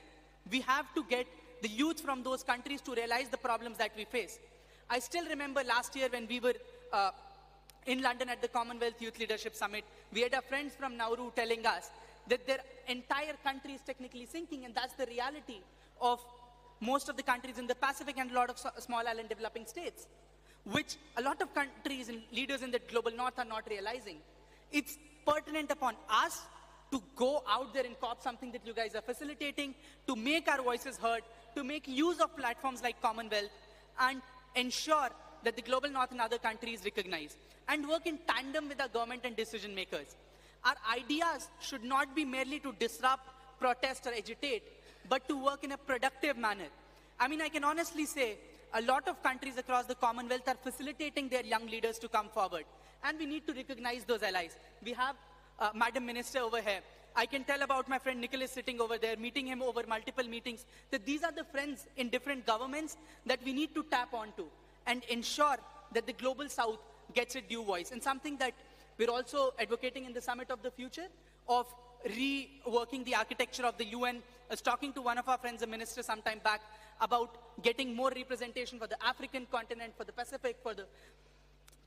We have to get the youth from those countries to realize the problems that we face. I still remember last year when we were in London at the Commonwealth Youth Leadership Summit, we had our friends from Nauru telling us that their entire country is technically sinking, and that's the reality of most of the countries in the Pacific and a lot of small island developing states, which a lot of countries and leaders in the global north are not realizing. It's pertinent upon us to go out there and cop something that you guys are facilitating, to make our voices heard, to make use of platforms like Commonwealth, and ensure that the global north and other countries recognize, and work in tandem with our government and decision makers. Our ideas should not be merely to disrupt, protest, or agitate, but to work in a productive manner. I mean, I can honestly say a lot of countries across the Commonwealth are facilitating their young leaders to come forward, and we need to recognize those allies. We have Madam Minister over here. I can tell about my friend Nicholas sitting over there, meeting him over multiple meetings, that these are the friends in different governments that we need to tap onto and ensure that the global south gets a due voice. And something that we're also advocating in the Summit of the Future of reworking the architecture of the UN. I was talking to one of our friends, a minister, some time back, about getting more representation for the African continent, for the Pacific, for the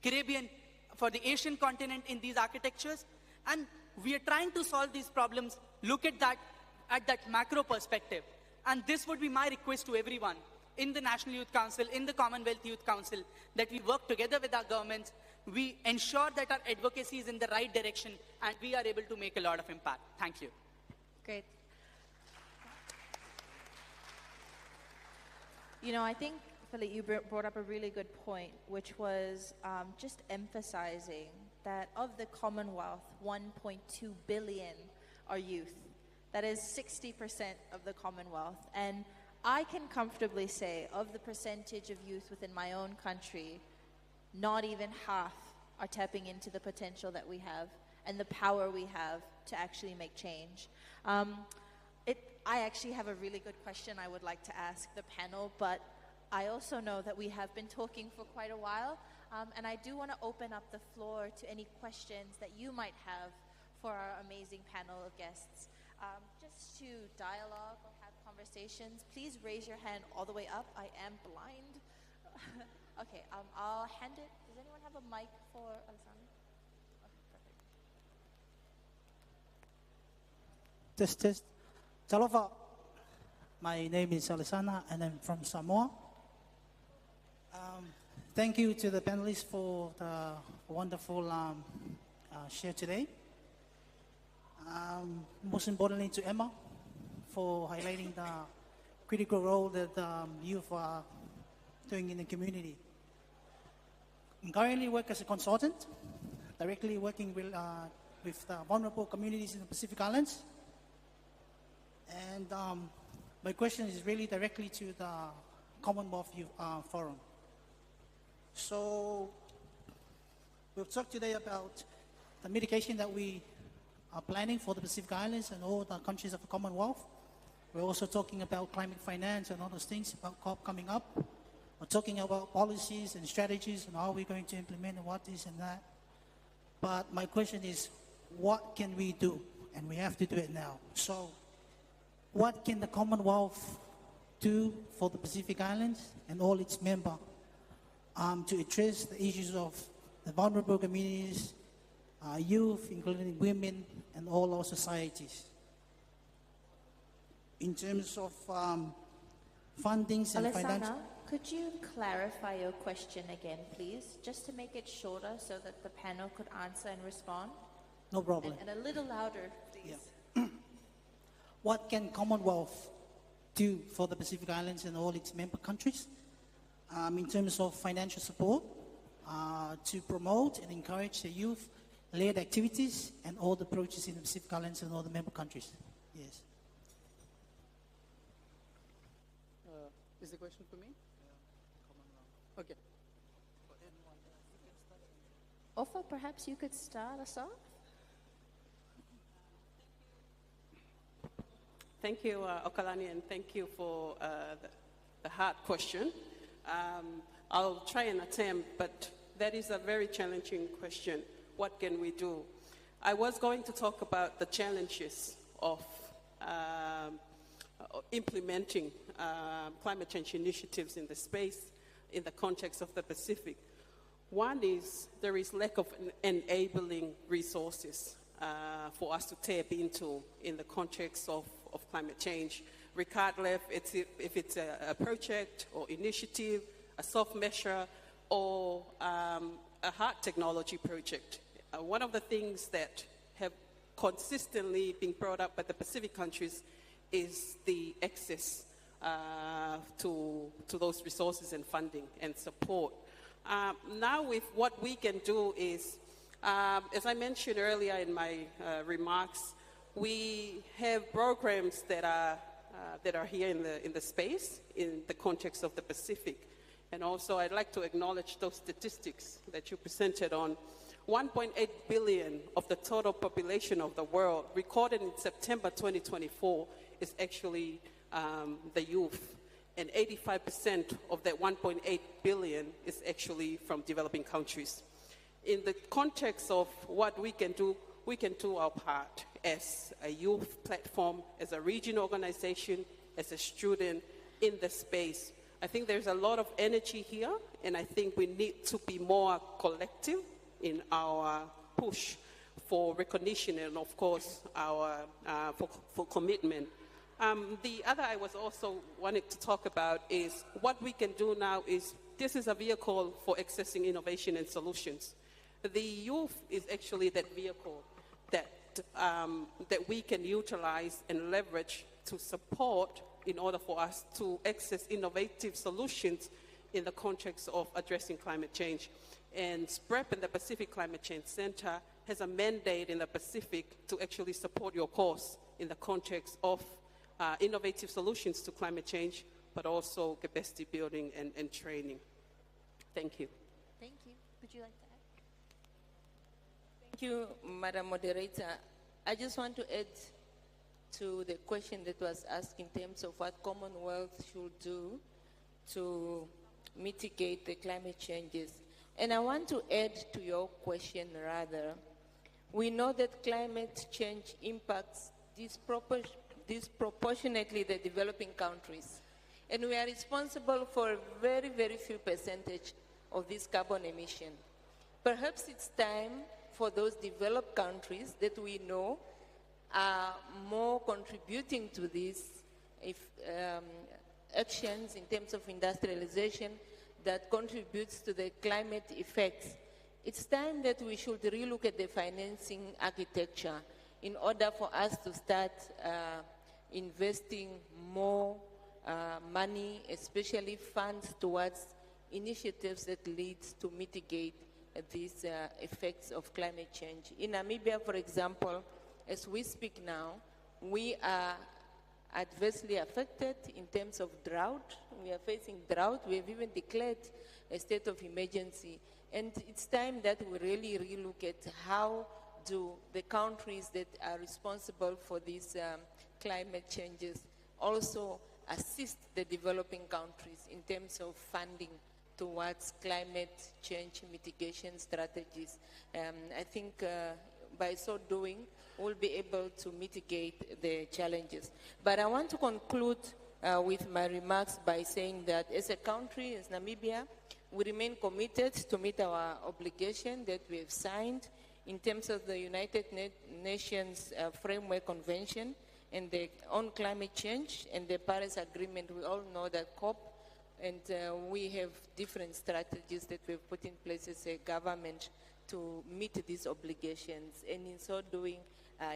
Caribbean, for the Asian continent in these architectures. And we are trying to solve these problems, look at that macro perspective. And this would be my request to everyone in the National Youth Council, in the Commonwealth Youth Council, that we work together with our governments, we ensure that our advocacy is in the right direction, and we are able to make a lot of impact. Thank you. Great. You know, I think, Philip, you brought up a really good point, which was just emphasizing that of the Commonwealth, 1.2 billion are youth. That is 60% of the Commonwealth. And I can comfortably say, of the percentage of youth within my own country, not even half are tapping into the potential that we have and the power we have to actually make change. I actually have a really good question I would like to ask the panel, but I also know that we have been talking for quite a while, and I do want to open up the floor to any questions that you might have for our amazing panel of guests. Just to dialogue or have conversations, please raise your hand all the way up. I am blind. Okay, I'll hand it. Does anyone have a mic for Alessandra? Okay, perfect. Test. Talofa. My name is Alessandra, and I'm from Samoa. Thank you to the panelists for the wonderful share today. Most importantly to Emma for highlighting the critical role that youth are doing in the community. I currently work as a consultant, directly working with the vulnerable communities in the Pacific Islands. And my question is really directly to the Commonwealth Youth Forum. So we've talked today about the mitigation that we are planning for the Pacific Islands and all the countries of the Commonwealth. We're also talking about climate finance and all those things about COP coming up. We're talking about policies and strategies and how we're going to implement and what is and that. But my question is, what can we do? And we have to do it now. So what can the Commonwealth do for the Pacific Islands and all its members to address the issues of the vulnerable communities, youth, including women, and all our societies? In terms of fundings and financial... Could you clarify your question again, please, just to make it shorter so that the panel could answer and respond? No problem. And a little louder, please. Yeah. What can Commonwealth do for the Pacific Islands and all its member countries in terms of financial support to promote and encourage the youth-led activities and all the approaches in the Pacific Islands and all the member countries? Yes. Is the question for me? Okay. Ofa, perhaps you could start us off? Thank you, Okalani, and thank you for the hard question. I'll try and attempt, but that is a very challenging question. What can we do? I was going to talk about the challenges of implementing climate change initiatives in the space in the context of the Pacific. One is there is lack of enabling resources for us to tap into in the context of climate change, regardless if it's a project or initiative, a soft measure, or a hard technology project. One of the things that have consistently been brought up by the Pacific countries is the access to those resources and funding and support. Now with what we can do is, as I mentioned earlier in my remarks, we have programs that are here in the space in the context of the Pacific. And also I'd like to acknowledge those statistics that you presented on. 1.8 billion of the total population of the world recorded in September 2024 is actually the youth. And 85% of that 1.8 billion is actually from developing countries. In the context of what we can do our part as a youth platform, as a regional organization, as a student in the space. I think there's a lot of energy here, and I think we need to be more collective in our push for recognition and, of course, our for commitment. The other I was also wanted to talk about is what we can do now is this is a vehicle for accessing innovation and solutions. The youth is actually that vehicle that we can utilize and leverage to support in order for us to access innovative solutions in the context of addressing climate change. And SPREP and the Pacific Climate Change Center has a mandate in the Pacific to actually support your cause in the context of innovative solutions to climate change, but also capacity building and training. Thank you. Thank you. Would you like to add? Thank you, Madam Moderator. I just want to add to the question that was asked in terms of what Commonwealth should do to mitigate the climate changes. And I want to add to your question rather. We know that climate change impacts disproportionately the developing countries. And we are responsible for a very, very few percentage of this carbon emission. Perhaps it's time for those developed countries that we know are more contributing to these actions in terms of industrialization that contributes to the climate effects. It's time that we should relook at the financing architecture in order for us to start investing more money, especially funds towards initiatives that lead to mitigate these effects of climate change. In Namibia, for example, as we speak now, we are adversely affected in terms of drought. We are facing drought. We have even declared a state of emergency. And it's time that we really relook at how do the countries that are responsible for these climate changes also assist the developing countries in terms of funding towards climate change mitigation strategies. I think by so doing, we'll be able to mitigate the challenges. But I want to conclude with my remarks by saying that as a country, as Namibia, we remain committed to meet our obligation that we have signed in terms of the United Nations Framework Convention and on climate change and the Paris Agreement. We all know that COP, and we have different strategies that we've put in place as a government to meet these obligations. And in so doing,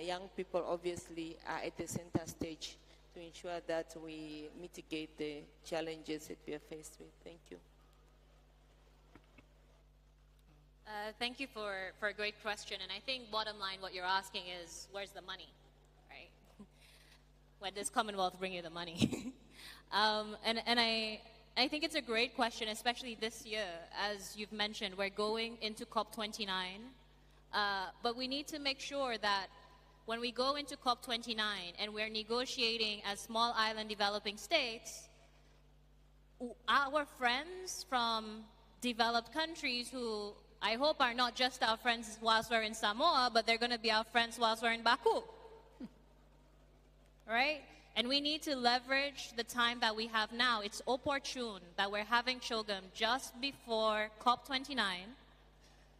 young people obviously are at the center stage to ensure that we mitigate the challenges that we are faced with. Thank you. Thank you for a great question. And I think bottom line, what you're asking is, where's the money, right? When does Commonwealth bring you the money? And I think it's a great question, especially this year. As you've mentioned, we're going into COP29. But we need to make sure that when we go into COP29 and we're negotiating as small island developing states, our friends from developed countries who I hope are not just our friends whilst we're in Samoa, but they're going to be our friends whilst we're in Baku. Right? And we need to leverage the time that we have now. It's opportune that we're having CHOGM just before COP29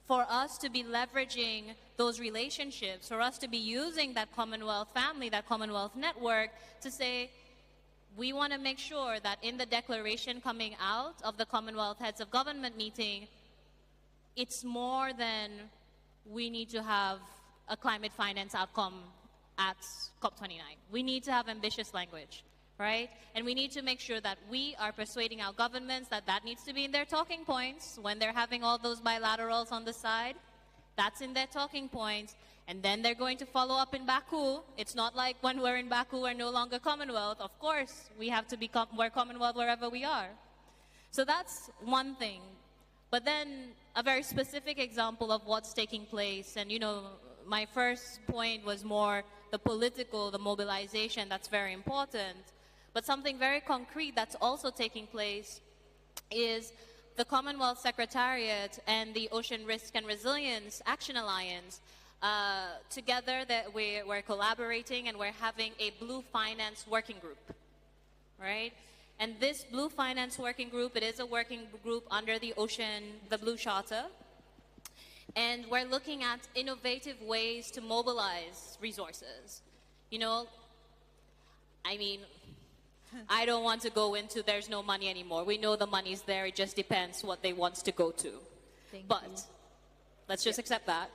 for us to be leveraging those relationships, for us to be using that Commonwealth family, that Commonwealth network to say, we want to make sure that in the declaration coming out of the Commonwealth Heads of Government meeting, it's more than we need to have a climate finance outcome at COP29. We need to have ambitious language, right? And we need to make sure that we are persuading our governments that that needs to be in their talking points when they're having all those bilaterals on the side. That's in their talking points. And then they're going to follow up in Baku. It's not like when we're in Baku, we're no longer Commonwealth. Of course, we have to be we're Commonwealth wherever we are. So that's one thing. But then a very specific example of what's taking place, and you know, my first point was more the political, the mobilization, that's very important. But something very concrete that's also taking place is the Commonwealth Secretariat and the Ocean Risk and Resilience Action Alliance. Together that we're collaborating and we're having a Blue Finance Working Group, right? And this Blue Finance Working Group, it is a working group under the Blue Charter. And we're looking at innovative ways to mobilize resources. You know, I mean, I don't want to go into there's no money anymore. We know the money's there. It just depends what they want to go to. But let's just accept that.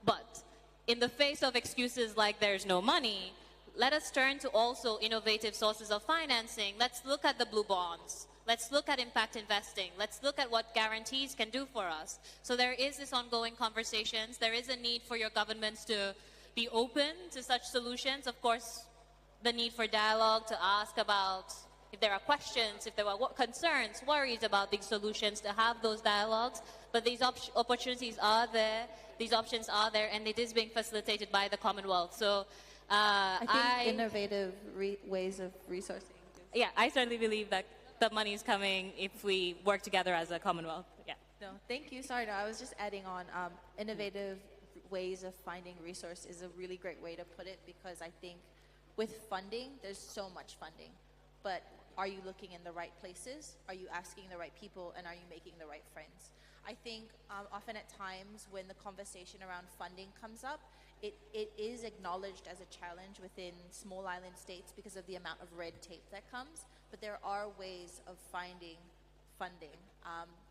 But in the face of excuses like there's no money, let us turn to also innovative sources of financing. Let's look at the blue bonds. Let's look at impact investing. Let's look at what guarantees can do for us. So there is this ongoing conversations. There is a need for your governments to be open to such solutions. Of course, the need for dialogue, to ask about if there are questions, if there are concerns, worries about these solutions, to have those dialogues. But these opportunities are there, these options are there, and it is being facilitated by the Commonwealth. So I think innovative ways of resourcing. Yeah, I certainly believe that the money is coming if we work together as a Commonwealth. Yeah. No, thank you. Sorry, no, I was just adding on innovative ways of finding resource is a really great way to put it, because I think with funding, there's so much funding, but are you looking in the right places? Are you asking the right people? And are you making the right friends? I think often at times when the conversation around funding comes up, it is acknowledged as a challenge within small island states because of the amount of red tape that comes, but there are ways of finding funding.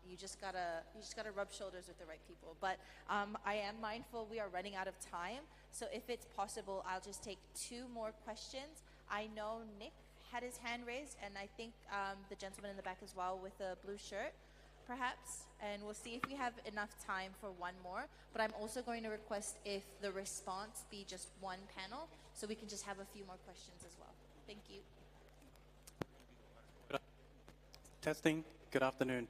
You just gotta rub shoulders with the right people. But I am mindful we are running out of time, so if it's possible, I'll just take 2 more questions. I know Nick had his hand raised, and I think the gentleman in the back as well with the blue shirt, perhaps, and we'll see if we have enough time for one more. But I'm also going to request if the response be just one panel, so we can just have a few more questions as well. Thank you. Testing. Good afternoon.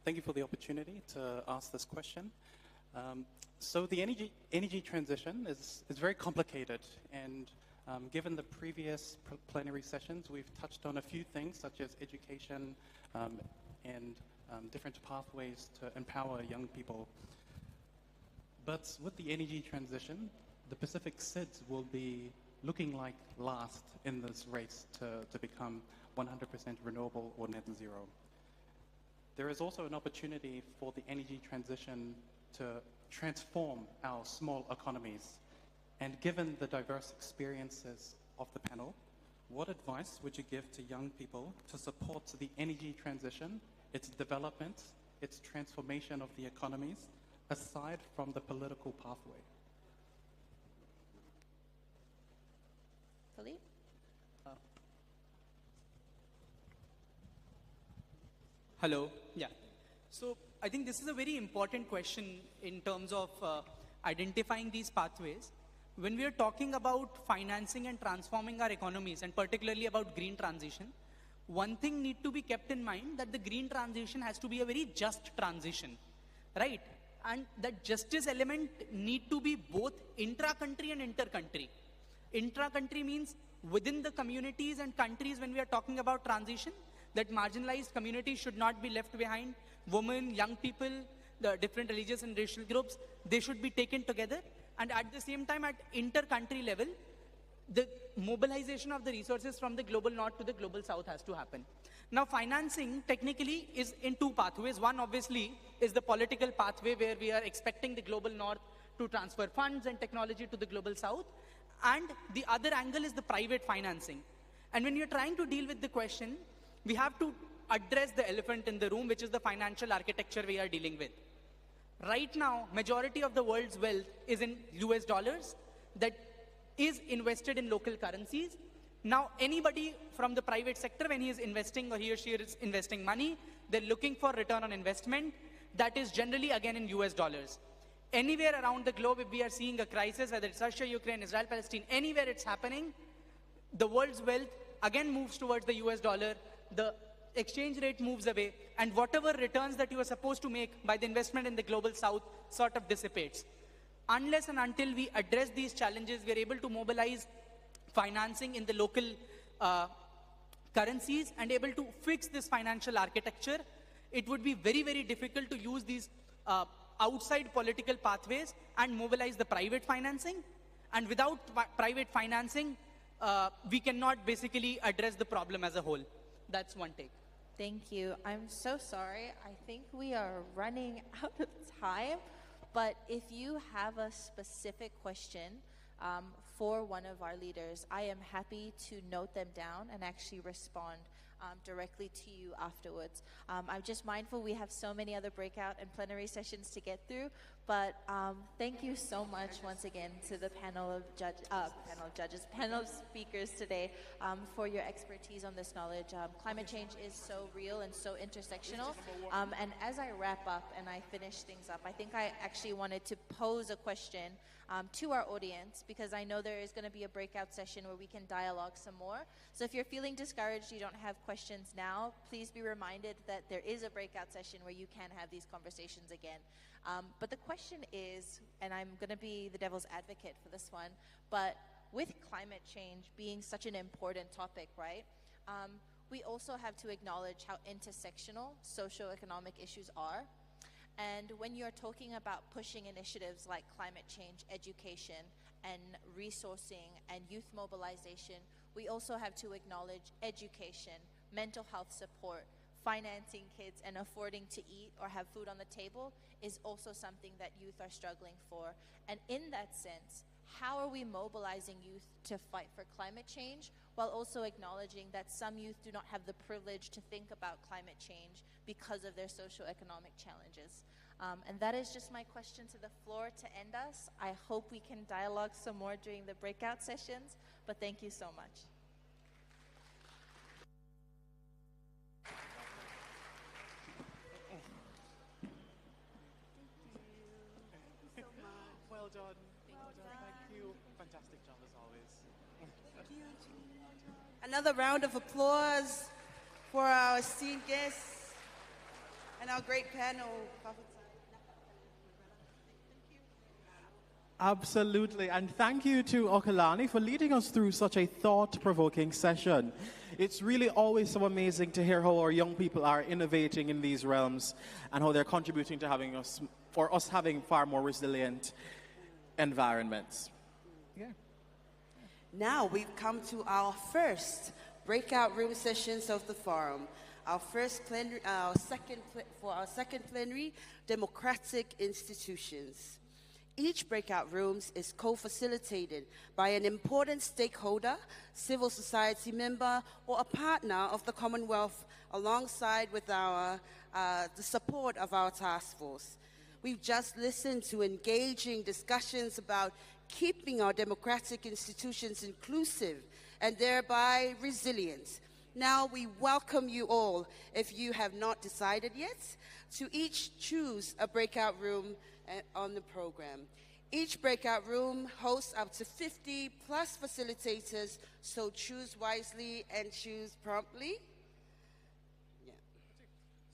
Thank you for the opportunity to ask this question. So the energy transition is very complicated, and given the previous plenary sessions, we've touched on a few things such as education and different pathways to empower young people. But with the energy transition, the Pacific SIDS will be looking like last in this race to become 100% renewable or net zero. There is also an opportunity for the energy transition to transform our small economies. And given the diverse experiences of the panel, what advice would you give to young people to support the energy transition, its development, its transformation of the economies, aside from the political pathway? Philippe? Hello. Yeah. So I think this is a very important question in terms of identifying these pathways. When we are talking about financing and transforming our economies, and particularly about green transition, one thing need to be kept in mind, that the green transition has to be a very just transition, right? And that justice element need to be both intra-country and inter-country. Intra-country means within the communities and countries when we are talking about transition, that marginalized communities should not be left behind. Women, young people, the different religious and racial groups, they should be taken together. And at the same time, at inter-country level, the mobilization of the resources from the global north to the global south has to happen. Now, financing technically is in two pathways. One, obviously, is the political pathway where we are expecting the global north to transfer funds and technology to the global south. And the other angle is the private financing. And when you're trying to deal with the question, we have to address the elephant in the room, which is the financial architecture we are dealing with. Right now, majority of the world's wealth is in US dollars that is invested in local currencies. Now, anybody from the private sector, when he is investing or he or she is investing money, they're looking for return on investment that is generally, again, in US dollars. Anywhere around the globe, if we are seeing a crisis, whether it's Russia, Ukraine, Israel, Palestine, anywhere it's happening, the world's wealth again moves towards the US dollar, the exchange rate moves away, and whatever returns that you are supposed to make by the investment in the global south sort of dissipates. Unless and until we address these challenges, we are able to mobilize financing in the local currencies and able to fix this financial architecture, it would be very, very difficult to use these outside political pathways and mobilize the private financing. And without private financing, we cannot basically address the problem as a whole. That's one take. Thank you. I'm so sorry. I think we are running out of time. But if you have a specific question for one of our leaders, I am happy to note them down and actually respond directly to you afterwards. I'm just mindful we have so many other breakout and plenary sessions to get through, but thank you so much once again to the panel of speakers today for your expertise on this knowledge. Climate change is so real and so intersectional. And as I wrap up and I finish things up, I think I actually wanted to pose a question to our audience, because I know there is going to be a breakout session where we can dialogue some more. So if you're feeling discouraged, you don't have questions now, please be reminded that there is a breakout session where you can have these conversations again. But the question is, and I'm going to be the devil's advocate for this one, but with climate change being such an important topic, right? We also have to acknowledge how intersectional socioeconomic issues are. And when you're talking about pushing initiatives like climate change, education, and resourcing and youth mobilization, we also have to acknowledge education, mental health support, financing kids, and affording to eat or have food on the table is also something that youth are struggling for. And in that sense, how are we mobilizing youth to fight for climate change while also acknowledging that some youth do not have the privilege to think about climate change because of their socioeconomic challenges? And that is just my question to the floor to end us. I hope we can dialogue some more during the breakout sessions, but thank you so much. Well done. Thank you. Fantastic job as always. Thank you. Another round of applause for our esteemed guests and our great panel. Absolutely, and thank you to Okalani for leading us through such a thought-provoking session. It's really always so amazing to hear how our young people are innovating in these realms and how they're contributing to having us having far more resilient environments. Yeah. Now we've come to our first breakout room sessions of the forum. Our second plenary, democratic institutions. Each breakout rooms is co-facilitated by an important stakeholder, civil society member, or a partner of the Commonwealth, alongside with the support of our task force. We've just listened to engaging discussions about keeping our democratic institutions inclusive and thereby resilient. Now we welcome you all, if you have not decided yet, to each choose a breakout room on the program. Each breakout room hosts up to 50 plus facilitators, so choose wisely and choose promptly. Yeah.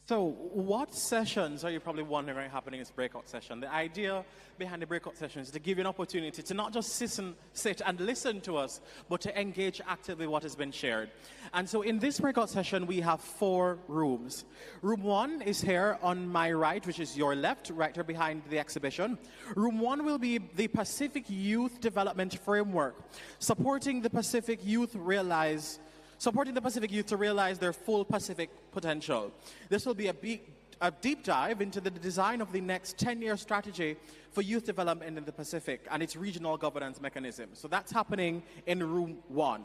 So, what sessions are you probably wondering are happening in this breakout session? The idea behind the breakout session is to give you an opportunity to not just sit and listen to us, but to engage actively what has been shared. And so in this breakout session, we have 4 rooms. Room 1 is here on my right, which is your left, right here behind the exhibition. Room 1 will be the Pacific Youth Development Framework, supporting the Pacific youth to realize their full Pacific potential. This will be a deep dive into the design of the next 10-year strategy for youth development in the Pacific and its regional governance mechanism. So that's happening in room 1.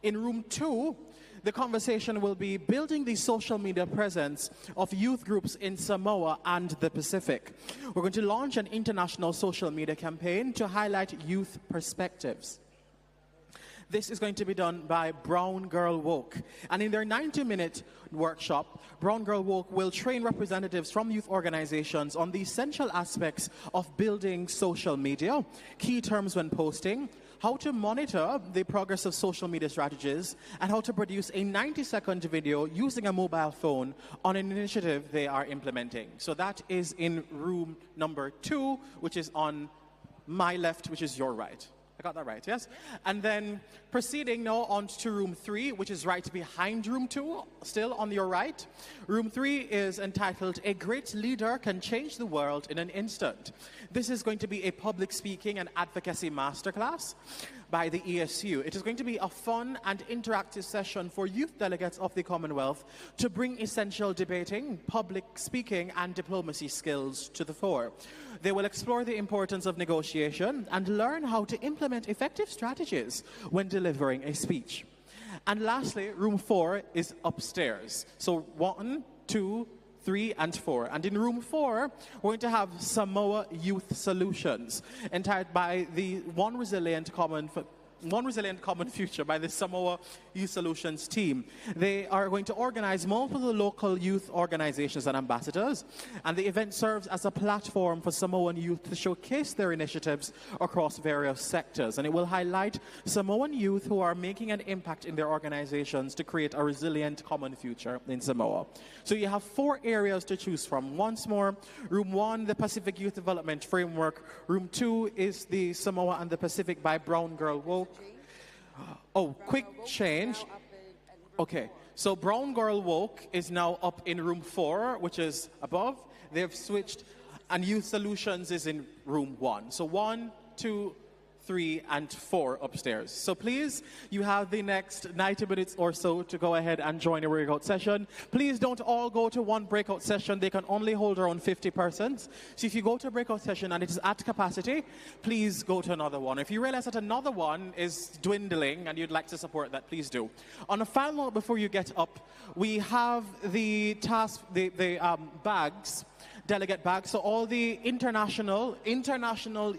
In room 2, the conversation will be building the social media presence of youth groups in Samoa and the Pacific. We're going to launch an international social media campaign to highlight youth perspectives. This is going to be done by Brown Girl Woke. And in their 90-minute workshop, Brown Girl Woke will train representatives from youth organizations on the essential aspects of building social media, key terms when posting, how to monitor the progress of social media strategies, and how to produce a 90-second video using a mobile phone on an initiative they are implementing. So that is in room number 2, which is on my left, which is your right. I got that right, yes? And then proceeding now on to room 3, which is right behind room 2, still on your right. Room 3 is entitled, A Great Leader Can Change the World in an Instant. This is going to be a public speaking and advocacy masterclass by the ESU. It is going to be a fun and interactive session for youth delegates of the Commonwealth to bring essential debating, public speaking, and diplomacy skills to the fore. They will explore the importance of negotiation and learn how to implement effective strategies when delivering a speech. And lastly, room 4 is upstairs. So 1, 2, 3, and 4. And in room 4, we're going to have Samoa Youth Solutions, entitled by the One Resilient Common Future by the Samoa Youth Solutions team. They are going to organize multiple local youth organizations and ambassadors, and the event serves as a platform for Samoan youth to showcase their initiatives across various sectors, and it will highlight Samoan youth who are making an impact in their organizations to create a resilient common future in Samoa. So you have 4 areas to choose from. Once more, room 1, the Pacific Youth Development Framework. Room 2 is the Samoa and the Pacific by Brown Girl Woke. Oh, quick change. Okay, so Brown Girl Woke is now up in room 4, which is above. They've switched, and Youth Solutions is in room 1. So 1, 2, 3, and 4 upstairs. So please, you have the next 90 minutes or so to go ahead and join a breakout session. Please don't all go to one breakout session. They can only hold around 50 persons. So if you go to a breakout session and it is at capacity, please go to another one. If you realize that another one is dwindling and you'd like to support that, please do. On a final note, before you get up, we have the bags, delegate bags. So all the international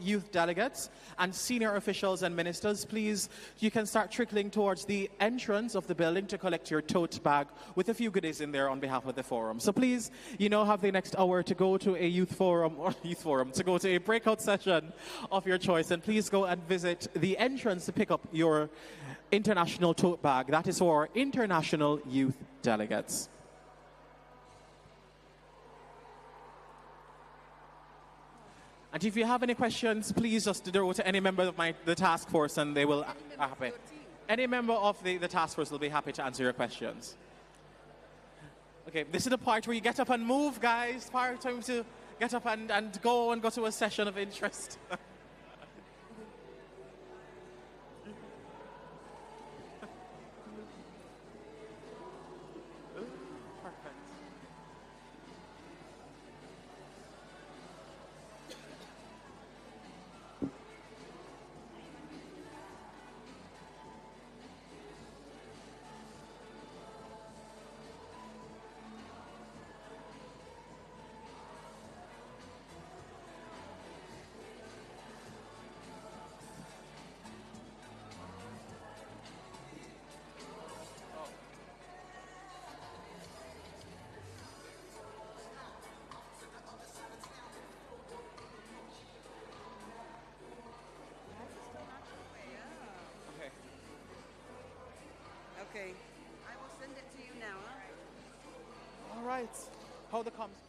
youth delegates and senior officials and ministers, please, you can start trickling towards the entrance of the building to collect your tote bag with a few goodies in there on behalf of the forum. So please, you now have the next hour to go to a to go to a breakout session of your choice, and please go and visit the entrance to pick up your international tote bag. That is for our international youth delegates. And if you have any questions, please just go to any member of the task force and they will be happy. Any member of the task force will be happy to answer your questions. Okay, this is the part where you get up and move, guys. Part time to get up and go to a session of interest. Okay. I will send it to you now. All right. how the comms.